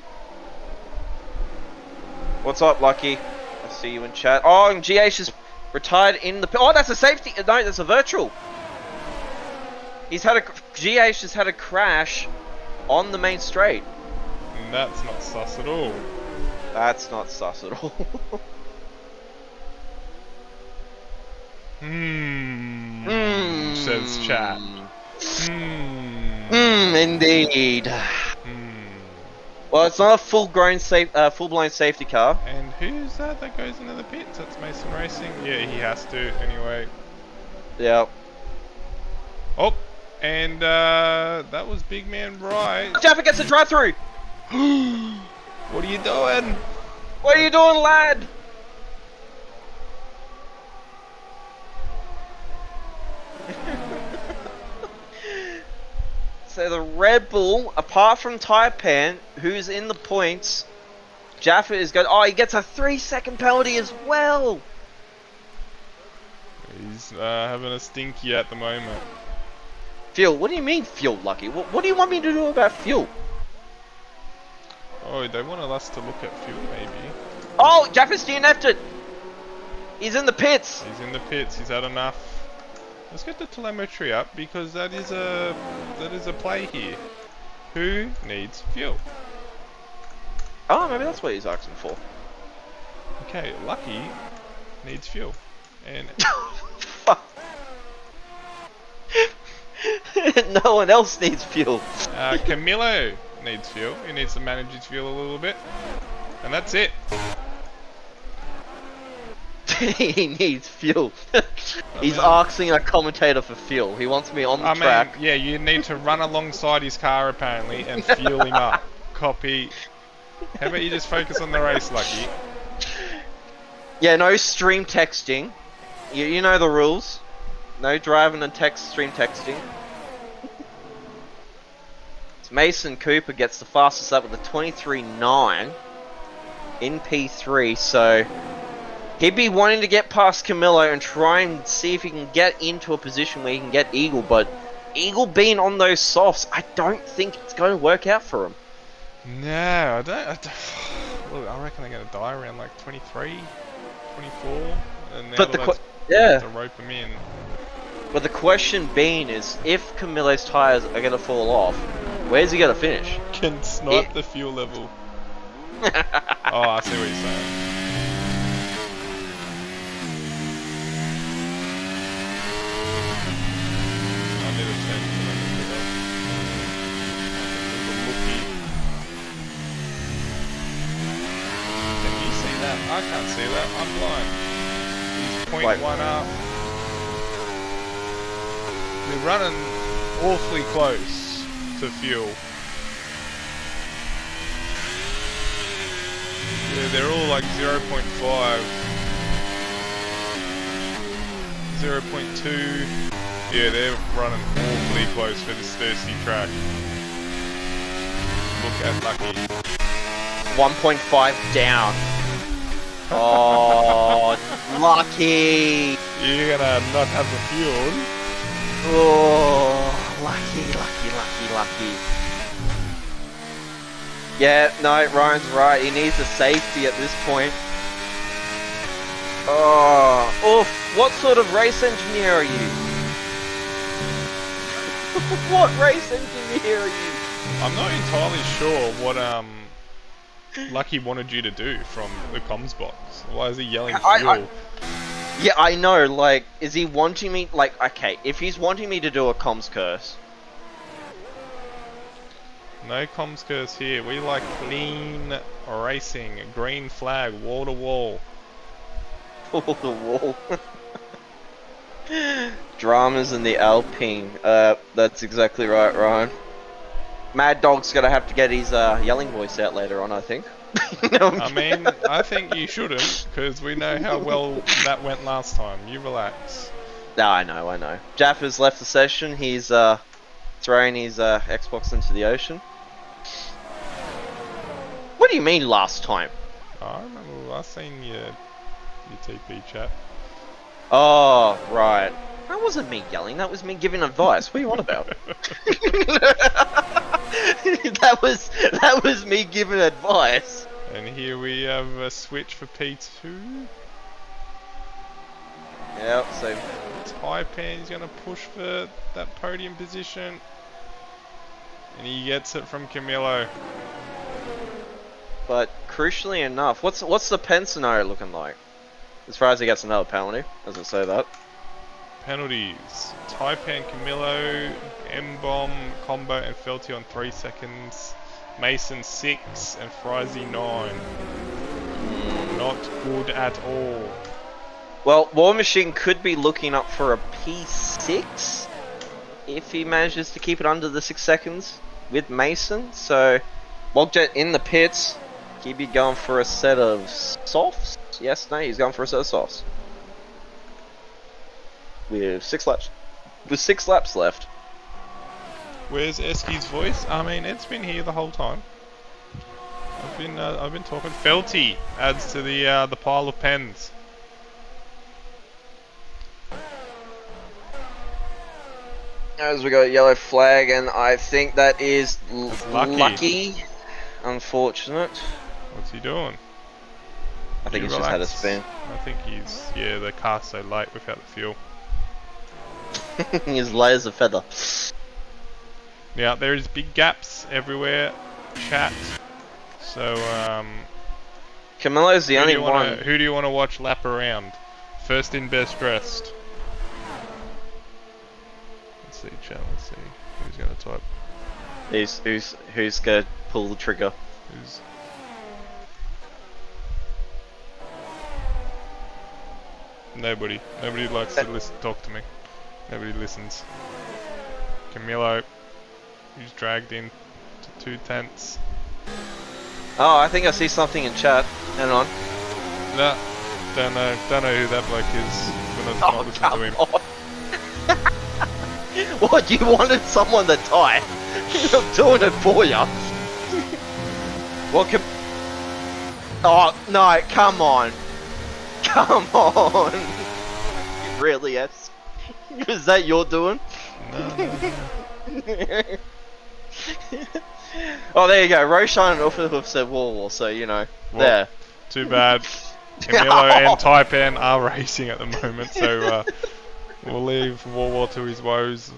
Speaker 2: What's up, Lucky? I see you in chat. Oh, and GH is retired in the... Oh, that's a safety... No, that's a virtual. He's had a... GH has had a crash on the main straight.
Speaker 1: And that's not sus at all.
Speaker 2: That's not sus at all.
Speaker 1: Says chat.
Speaker 2: Indeed. Well, it's not a full-blown safety car.
Speaker 1: And who's that goes into the pits? That's Mason Racing. Yeah, he has to anyway.
Speaker 2: Yep.
Speaker 1: Oh, And that was big man right.
Speaker 2: Jaffa gets a drive through.
Speaker 1: What are you doing?
Speaker 2: What are you doing, lad? So the Red Bull, apart from Taipan, who's in the points, Jaffa is good. Oh, he gets a 3-second penalty as well.
Speaker 1: He's having a stinky at the moment.
Speaker 2: Fuel? What do you mean fuel, Lucky? What do you want me to do about fuel?
Speaker 1: Oh, they wanted us to look at fuel, maybe.
Speaker 2: Oh, Jaffa's DNF'd it. He's in the pits.
Speaker 1: He's in the pits. He's had enough. Let's get the telemetry up because that is a play here. Who needs fuel?
Speaker 2: Oh, maybe that's what he's asking for.
Speaker 1: Okay, Lucky needs fuel, and
Speaker 2: fuck. No one else needs fuel.
Speaker 1: Camilo needs fuel. He needs to manage his fuel a little bit, and that's it.
Speaker 2: He needs fuel. He's asking a commentator for fuel. He wants me on the track.
Speaker 1: Yeah, you need to run alongside his car apparently and fuel him up. Copy. How about you just focus on the race, Lucky?
Speaker 2: Yeah, no stream texting. You know the rules. No driving and stream texting. So Mason Cooper gets the fastest lap with a 23.9 in P3, so he'd be wanting to get past Camilo and try and see if he can get into a position where he can get Eagle, but Eagle being on those softs, I don't think it's going to work out for him.
Speaker 1: No, I don't. Look, I reckon they're going to die around like 23, 24, and now to rope him in.
Speaker 2: But the question being is, if Camilo's tyres are going to fall off, where's he going to finish?
Speaker 1: Can snipe the fuel level. Oh, I see what you're saying. I need to change the number Can you see that? I can't see that. I'm blind. He's 0.1 up. We're running awfully close to fuel. Yeah, they're all like 0.5, 0.2. Yeah, they're running awfully close for this thirsty track. Look at Lucky.
Speaker 2: 1.5 down. Oh, Lucky!
Speaker 1: You're gonna not have the fuel.
Speaker 2: Oh, lucky. Yeah, no, Ryan's right. He needs a safety at this point. Oh, oof. What sort of race engineer are you? What race engineer are you?
Speaker 1: I'm not entirely sure what Lucky wanted you to do from the comms box. Why is he yelling fuel?
Speaker 2: Yeah, I know, like, is he wanting me, like, okay, if he's wanting me to do a comms curse.
Speaker 1: No comms curse here, we like clean racing, green flag, wall to wall.
Speaker 2: Wall to wall. Dramas in the Alpine, that's exactly right, Ryan. Mad Dog's gonna have to get his yelling voice out later on, I think. No,
Speaker 1: I mean, I think you shouldn't, because we know how well that went last time. You relax.
Speaker 2: No, I know. Jaffa's left the session. He's throwing his Xbox into the ocean. What do you mean last time?
Speaker 1: I remember last seen your TP chat.
Speaker 2: Oh, right. That wasn't me yelling. That was me giving advice. What are you on about? that was me giving advice.
Speaker 1: And here we have a switch for P2.
Speaker 2: Yep, so
Speaker 1: Taipan's going to push for that podium position. And he gets it from Camilo.
Speaker 2: But crucially enough, what's the pen scenario looking like? As far as he gets another penalty, doesn't say that.
Speaker 1: Penalties. Taipan, Camilo, M-Bomb, Combo and Felty on 3 seconds. Mason 6 and Frizy 9. Not good at all.
Speaker 2: Well, War Machine could be looking up for a P6. if he manages to keep it under the 6 seconds with Mason. So, Mogjet in the pits. He'd be going for a set of softs. Yes, no, he's going for a set of softs. With 6 laps. With 6 laps left.
Speaker 1: Where's Eski's voice? I mean, it's been here the whole time. I've been talking. Felty adds to the pile of pens.
Speaker 2: As we got a yellow flag, and I think that is lucky. Unfortunate.
Speaker 1: What's he doing?
Speaker 2: I think he's just had a spin.
Speaker 1: I think the car's so light without the fuel.
Speaker 2: He's light as a feather.
Speaker 1: Now, there's big gaps everywhere, chat. So,
Speaker 2: Camilo's the only one.
Speaker 1: Who do you want to watch lap around? First in, best dressed. Let's see, chat, let's see. Who's going to type?
Speaker 2: Who's going to pull the trigger?
Speaker 1: Nobody. Nobody likes to talk to me. Nobody listens. Camilo, who's dragged in to 2 tenths.
Speaker 2: Oh, I think I see something in chat. Hang on.
Speaker 1: Nah, don't know who that bloke is. We're not listening to him.
Speaker 2: What, you wanted someone to tie? I'm doing it for you. What can... Oh, no, come on. Come on. Really, yes? Is that your doing?
Speaker 1: No.
Speaker 2: Oh, there you go. Roshan and Ufa have said War, so you know. Well, there.
Speaker 1: Too bad. Camilo and Taipan are racing at the moment, so we'll leave War to his woes.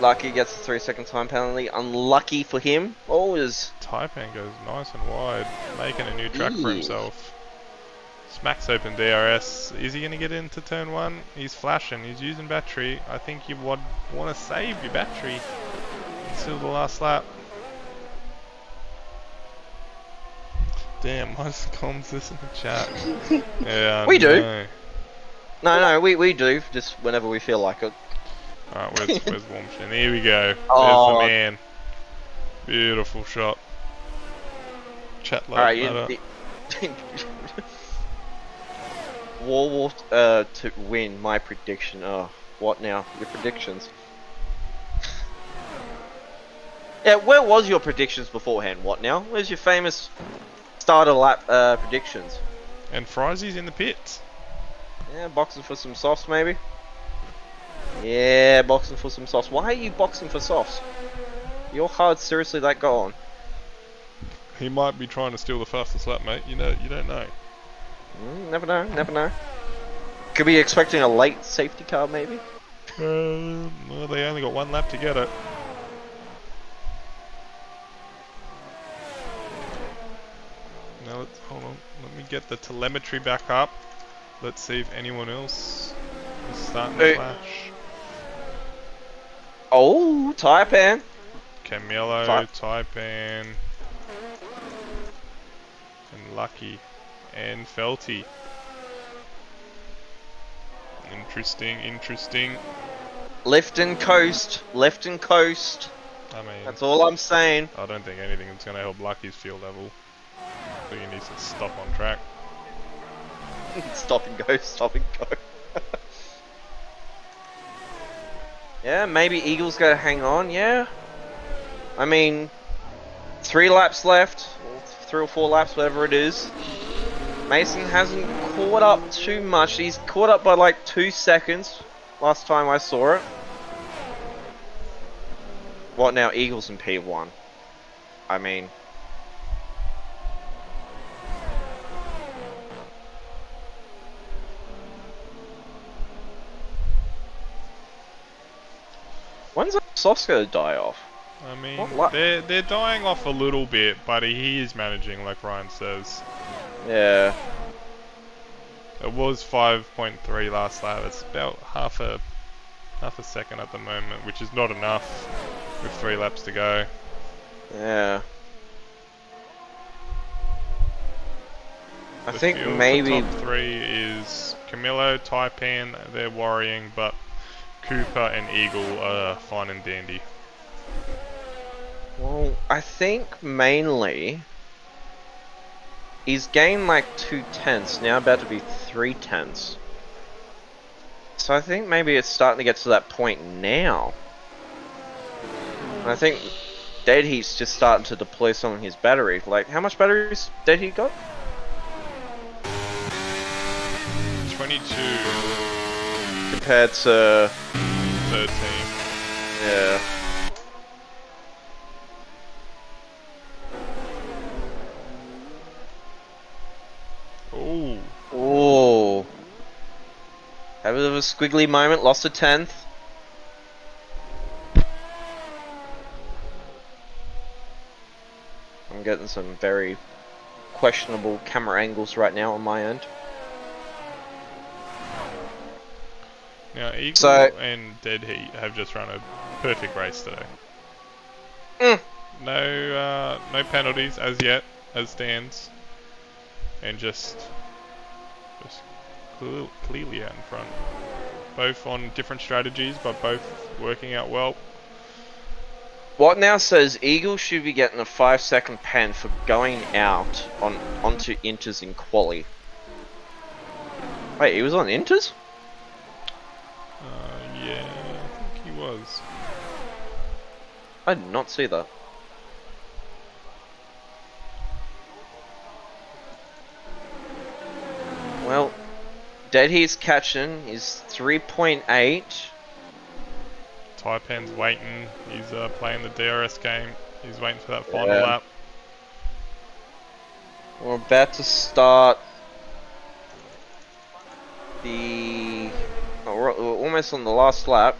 Speaker 2: Lucky gets the 3-second time penalty. Unlucky for him. Always.
Speaker 1: Taipan goes nice and wide, making a new track for himself. Smacks open DRS. Is he going to get into turn 1? He's flashing. He's using battery. I think you would want to save your battery. It's still the last lap. Damn, most comms this in the chat. Yeah,
Speaker 2: we do. No, we do. Just whenever we feel like it.
Speaker 1: Alright, where's Warmshin? Here we go.
Speaker 2: Oh.
Speaker 1: There's the man. Beautiful shot. Chat load.
Speaker 2: Alright, War to win, my prediction. Oh, what now? Your predictions. Yeah, where was your predictions beforehand? What now? Where's your famous starter lap predictions?
Speaker 1: And Frizzy's in the pits.
Speaker 2: Yeah, boxing for some softs maybe? Yeah, boxing for some softs. Why are you boxing for softs? Your heart's seriously that gone.
Speaker 1: He might be trying to steal the fastest lap, mate. You don't know.
Speaker 2: Never know, never know. Could be expecting a late safety car, maybe?
Speaker 1: Well, they only got 1 lap to get it. Now, hold on. Let me get the telemetry back up. Let's see if anyone else is starting to flash.
Speaker 2: Oh, Taipan.
Speaker 1: Camilo, Taipan, and Lucky. And Felty. Interesting.
Speaker 2: Left and coast. I mean, that's all I'm saying.
Speaker 1: I don't think anything's going to help Lucky's fuel level. I think he needs to stop on track.
Speaker 2: Stop and go. Yeah, maybe Eagle's going to hang on, yeah. I mean, 3 laps left. 3 or 4 laps, whatever it is. Mason hasn't caught up too much. He's caught up by like 2 seconds last time I saw it. What now? Eagles in P1. I mean... When's that sauce gonna die off?
Speaker 1: I mean, they're dying off a little bit, but he is managing, like Ryan says.
Speaker 2: Yeah.
Speaker 1: It was 5.3 last lap. It's about half a second at the moment, which is not enough with 3 laps to go.
Speaker 2: Yeah. I think maybe
Speaker 1: top 3 is Camillo, Taipan, they're worrying, but Cooper and Eagle are fine and dandy.
Speaker 2: Well, I think mainly he's gained like 2 tenths, now about to be 3 tenths. So I think maybe it's starting to get to that point now. And I think Dead Heat's just starting to deploy some of his battery. Like, how much batteries Dead Heat got?
Speaker 1: 22.
Speaker 2: Compared to
Speaker 1: 13.
Speaker 2: Yeah.
Speaker 1: Ooh.
Speaker 2: Ooh. Have a bit of a squiggly moment, lost a 10th. I'm getting some very questionable camera angles right now on my end.
Speaker 1: Now, Eagle and Dead Heat have just run a perfect race today. No penalties as yet, as stands, and just clearly out in front. Both on different strategies, but both working out well.
Speaker 2: What now says Eagle should be getting a 5-second pen for going out onto inters in quali. Wait, he was on inters?
Speaker 1: Yeah, I think he was.
Speaker 2: I did not see that. Well, Dead Heat's catching is 3.8.
Speaker 1: Taipan's waiting. He's playing the DRS game. He's waiting for that final lap.
Speaker 2: We're about to start the... Oh, we're almost on the last lap.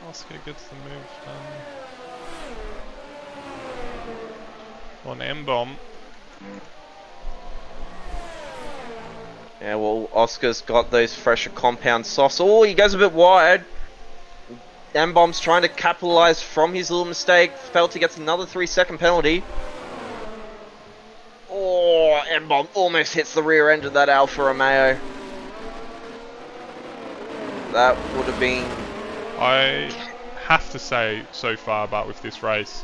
Speaker 1: Oscar gets the move done. On M-Bomb.
Speaker 2: Yeah, well, Oscar's got those fresher compound softs. Oh, he goes a bit wide. M-Bomb's trying to capitalize from his little mistake. Felty gets another 3-second penalty. Oh, M-Bomb almost hits the rear end of that Alfa Romeo. That would have been...
Speaker 1: I have to say, so far, but with this race,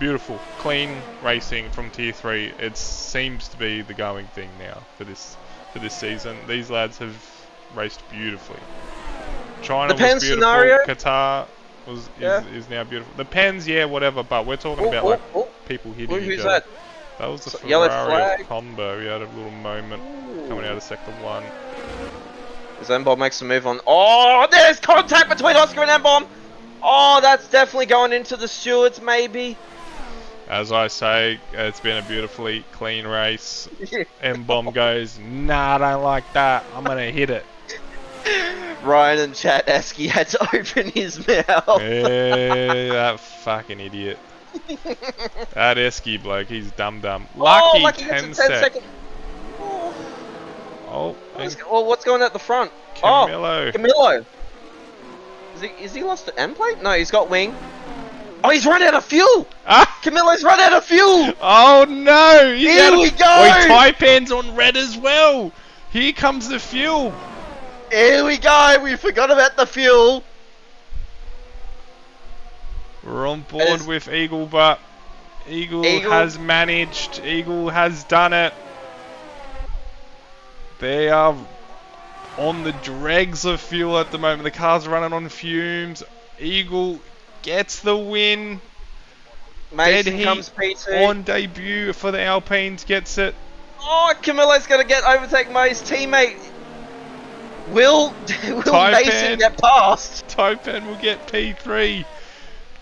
Speaker 1: beautiful, clean racing from Tier 3. It seems to be the going thing now for this season. These lads have raced beautifully. China was beautiful.
Speaker 2: Scenario?
Speaker 1: Qatar is now beautiful. The pens, yeah, whatever. But we're talking about people hitting each other. That was the Ferrari of Combo. We had a little moment coming out of sector 1.
Speaker 2: As M-Bomb makes a move on. Oh, there's contact between Oscar and M-Bomb. Oh, that's definitely going into the stewards, maybe.
Speaker 1: As I say, it's been a beautifully clean race. M-Bomb goes, nah, I don't like that. I'm going to hit it.
Speaker 2: Ryan and chat Esky had to open his mouth.
Speaker 1: Yeah, that fucking idiot. That Esky bloke, he's dumb. Lucky 10 seconds. Oh,
Speaker 2: what's going at the front?
Speaker 1: Camillo.
Speaker 2: Oh, Camillo. Is he lost the end plate? No, he's got wing. Oh, he's run out of fuel! Camillo's run out of fuel!
Speaker 1: Oh no!
Speaker 2: Here we go!
Speaker 1: Taipan's on red as well! Here comes the fuel!
Speaker 2: Here we go! We forgot about the fuel!
Speaker 1: We're on board with Eagle, but Eagle has managed. Eagle has done it. They are on the dregs of fuel at the moment. The car's running on fumes. Eagle gets the win.
Speaker 2: Mason comes P2.
Speaker 1: On debut for the Alpines gets it.
Speaker 2: Oh, Camillo's going to get overtaken by his teammate. Will Mason get past?
Speaker 1: Taipan will get P3.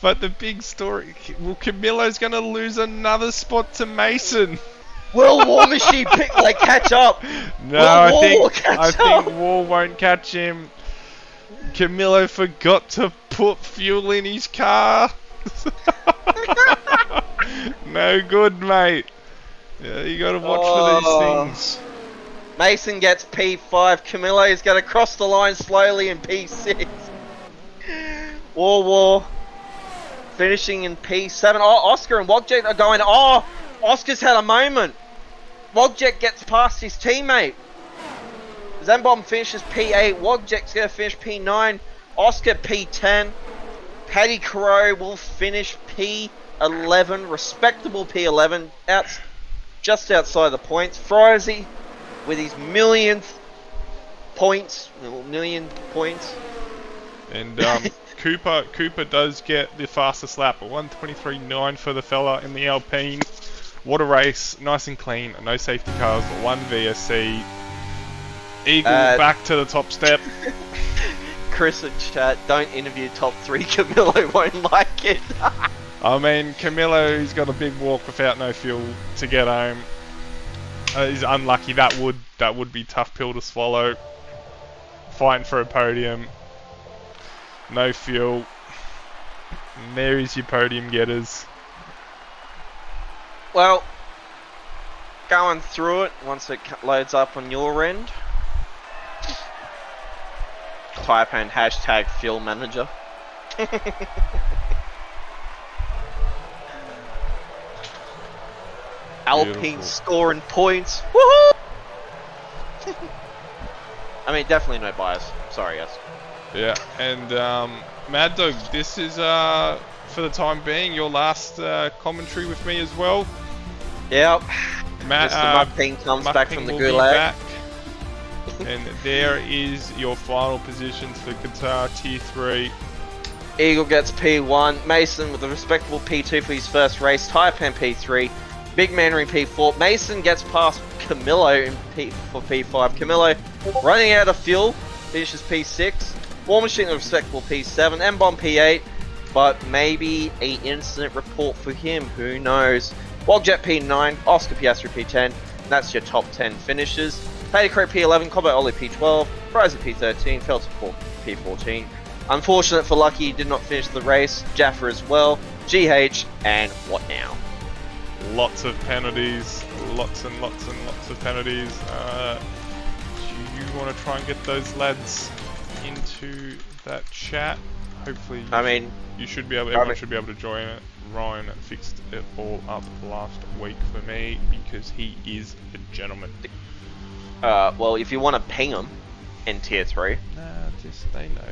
Speaker 1: But the big story, Camillo's going to lose another spot to Mason.
Speaker 2: Will War Machine catch up?
Speaker 1: No, I think War won't catch him. Camillo forgot to put fuel in his car. No good, mate. Yeah, you got to watch for these things.
Speaker 2: Mason gets P5. Camillo is going to cross the line slowly in P6. War. Finishing in P7. Oh, Oscar and Wogjet are going. Oh, Oscar's had a moment. Wogjet gets past his teammate. Zambomb finishes P8. Wogjet's going to finish P9. Oscar P10. Paddy Crow will finish P11. Respectable P11. Just outside the points. Frizy with his million points.
Speaker 1: And Cooper does get the fastest lap at 1:23.9 for the fella in the Alpine. What a race, nice and clean, no safety cars, 1 VSC. Eagle back to the top step.
Speaker 2: Chris and chat, don't interview top 3, Camillo won't like it.
Speaker 1: I mean, Camillo's got a big walk without no fuel to get home. He's unlucky, that would be tough pill to swallow. Fighting for a podium. No fuel. And there is your podium getters.
Speaker 2: Well, going through it once it loads up on your end. Type and hashtag fuel manager. Alpine scoring points. Woohoo! I mean, definitely no bias. Sorry, yes.
Speaker 1: Yeah, and Mad Dog, this is for the time being your last commentary with me as well.
Speaker 2: Yep.
Speaker 1: Matt,
Speaker 2: Mud Ping comes back from the gulag.
Speaker 1: And there is your final positions for Qatar Tier 3.
Speaker 2: Eagle gets P1. Mason with a respectable P2 for his first race. Taipan P3. Big Manry P4. Mason gets past Camillo for P5. Camillo running out of fuel. Finishes P6. War Machine a respectable P7. M-Bomb P8. But maybe an incident report for him. Who knows? Wogjet P9. Oscar Piastri P10. That's your top 10 finishes. Paddy Crow P11, Combo Ollie P12, Bryson P13, Felton P14. Unfortunate for Lucky, he did not finish the race. Jaffa as well, GH, and what now?
Speaker 1: Lots of penalties, lots and lots of penalties. Do you want to try and get those lads into that chat? Hopefully, you should be able. Everyone should be able to join it. Ryan fixed it all up last week for me because he is a gentleman.
Speaker 2: Well, if you want to ping them in Tier 3.
Speaker 1: Nah, just they know.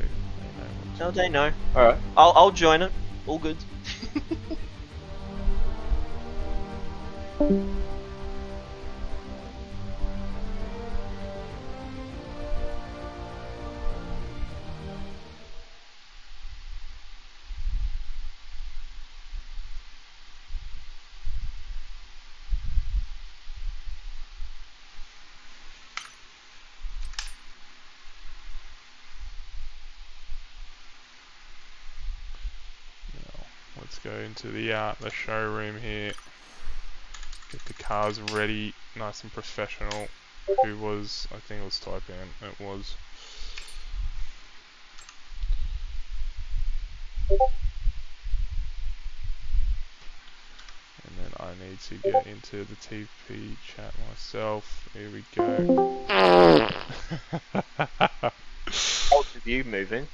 Speaker 2: No, they know. Alright. I'll join it. All good.
Speaker 1: Let's go into the showroom here. Get the cars ready, nice and professional. Who was? I think it was Taipan. It was. And then I need to get into the TP chat myself. Here we go.
Speaker 2: How's you moving?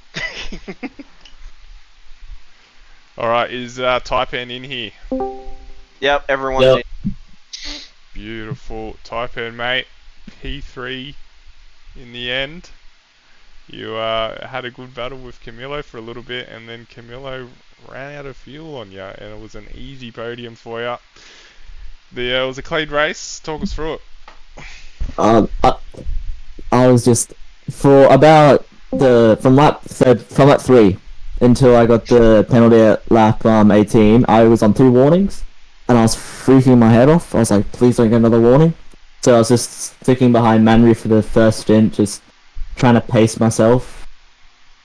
Speaker 1: Alright, is Taipan in here?
Speaker 2: Yep, everyone's in.
Speaker 1: Beautiful. Taipan, mate. P3 in the end. You had a good battle with Camillo for a little bit, and then Camillo ran out of fuel on you, and it was an easy podium for you. It was a clean race. Talk us through it.
Speaker 3: I was just for about from lap 3 until I got the penalty at lap 18. I was on 2 warnings, and I was freaking my head off. I was like, please don't get another warning. So I was just sticking behind Manry for the first stint, just trying to pace myself.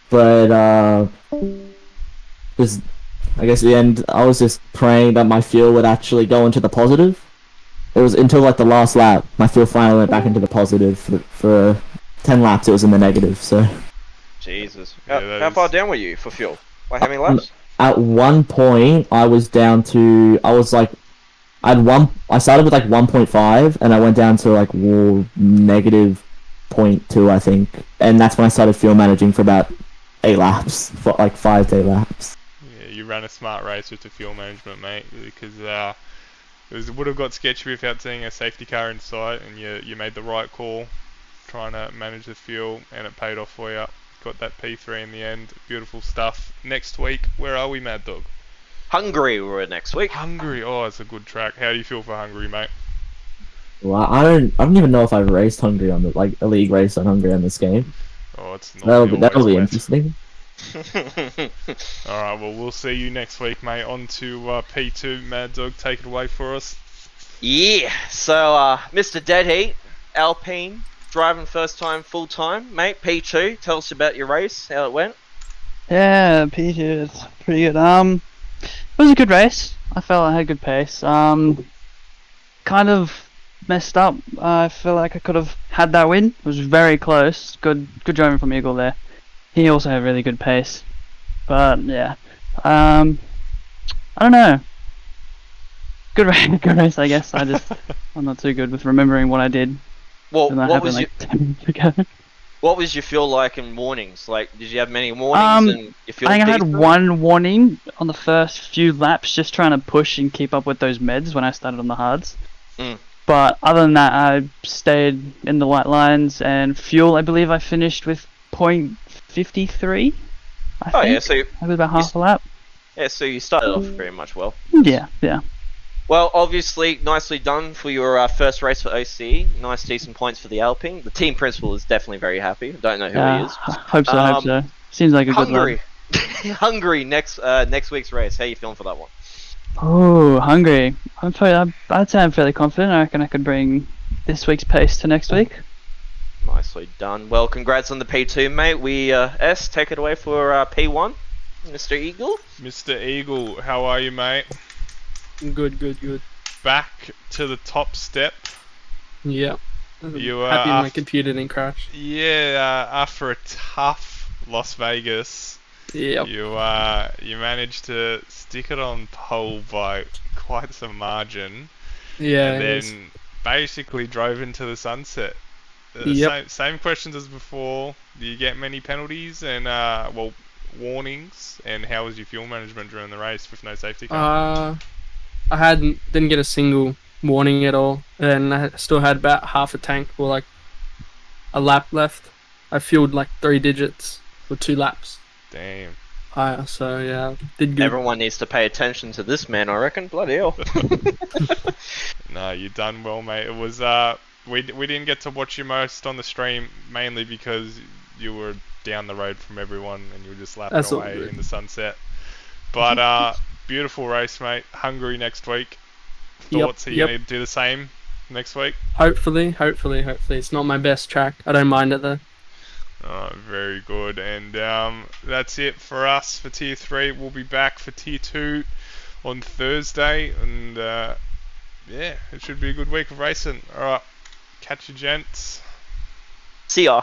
Speaker 3: But I guess at the end, I was just praying that my fuel would actually go into the positive. It was until like the last lap, my fuel finally went back into the positive. For 10 laps, it was in the negative. So.
Speaker 2: Jesus. How far down were you for fuel? Like how many laps?
Speaker 3: At one point, I was down to... I I started with like 1.5, and I went down to like negative 0.2, I think, and that's when I started fuel managing for about 8 laps, for like 5 to 8 laps.
Speaker 1: Yeah, you ran a smart race with the fuel management, mate, because it would have got sketchy without seeing a safety car in sight, and you made the right call trying to manage the fuel, and it paid off for you. Got that P3 in the end. Beautiful stuff. Next week, where are we, Mad Dog?
Speaker 2: Hungary we're next week.
Speaker 1: Hungary. Oh, it's a good track. How do you feel for Hungary, mate?
Speaker 3: Well, I don't even know if I've raced Hungary on a league race on Hungary on this game.
Speaker 1: Oh, it's
Speaker 3: that'll be interesting.
Speaker 1: Alright, well, we'll see you next week, mate. On to P2. Mad Dog, take it away for us.
Speaker 2: Yeah, so Mr. Deadheat, Alpine, driving first time, full time, mate. P2, tell us about your race, how it went.
Speaker 4: Yeah, P2, it's pretty good. It was a good race. I felt I had a good pace. Kind of messed up. I feel like I could have had that win. It was very close. Good driving from Eagle there. He also had really good pace. But yeah, I don't know. Good race, I guess. I'm not too good with remembering what I did.
Speaker 2: Well, what was
Speaker 4: like 10 minutes ago.
Speaker 2: What was your fuel like in warnings? Like, did you have many warnings and you feel
Speaker 4: I think I had one warning on the first few laps, just trying to push and keep up with those meds when I started on the hards. But other than that, I stayed in the white lines, and fuel, I believe I finished with 0.53. I think.
Speaker 2: Yeah, so
Speaker 4: I was about half a lap.
Speaker 2: Yeah, so you started off very much well.
Speaker 4: Yeah.
Speaker 2: Well, obviously, nicely done for your first race for OCE. Nice, decent points for the Alpine. The team principal is definitely very happy. Don't know who he is.
Speaker 4: Hope so. Seems like a good
Speaker 2: Hungary. Hungary next week's race. How are you feeling for that one?
Speaker 4: Oh, Hungary. I'd say I'm fairly confident. I reckon I could bring this week's pace to next week.
Speaker 2: Nicely done. Well, congrats on the P2, mate. We take it away for P1, Mr. Eagle.
Speaker 1: Mr. Eagle, how are you, mate?
Speaker 5: Good.
Speaker 1: Back to the top step.
Speaker 5: Yeah.
Speaker 1: You
Speaker 5: happy my computer didn't crash.
Speaker 1: Yeah, after a tough Las Vegas,
Speaker 5: yep.
Speaker 1: You managed to stick it on pole by quite some margin.
Speaker 5: Yeah.
Speaker 1: And then basically drove into the sunset.
Speaker 5: Yep.
Speaker 1: Same questions as before. Do you get many penalties and warnings? And how was your fuel management during the race with no safety car?
Speaker 5: I didn't get a single warning at all, and I still had about half a tank or like a lap left. I fueled like 3 digits for 2 laps.
Speaker 1: Damn.
Speaker 5: So yeah, did good.
Speaker 2: Everyone needs to pay attention to this man, I reckon. Bloody hell.
Speaker 1: No, you done well, mate. It was we didn't get to watch you most on the stream, mainly because you were down the road from everyone and you were just lapping away in the sunset. But beautiful race, mate. Hungary next week. Thoughts? Are you going to do the same next week?
Speaker 5: Hopefully. It's not my best track. I don't mind it though.
Speaker 1: Oh, very good. And that's it for us for Tier 3. We'll be back for Tier 2 on Thursday. And yeah, it should be a good week of racing. Alright, catch you, gents.
Speaker 2: See ya.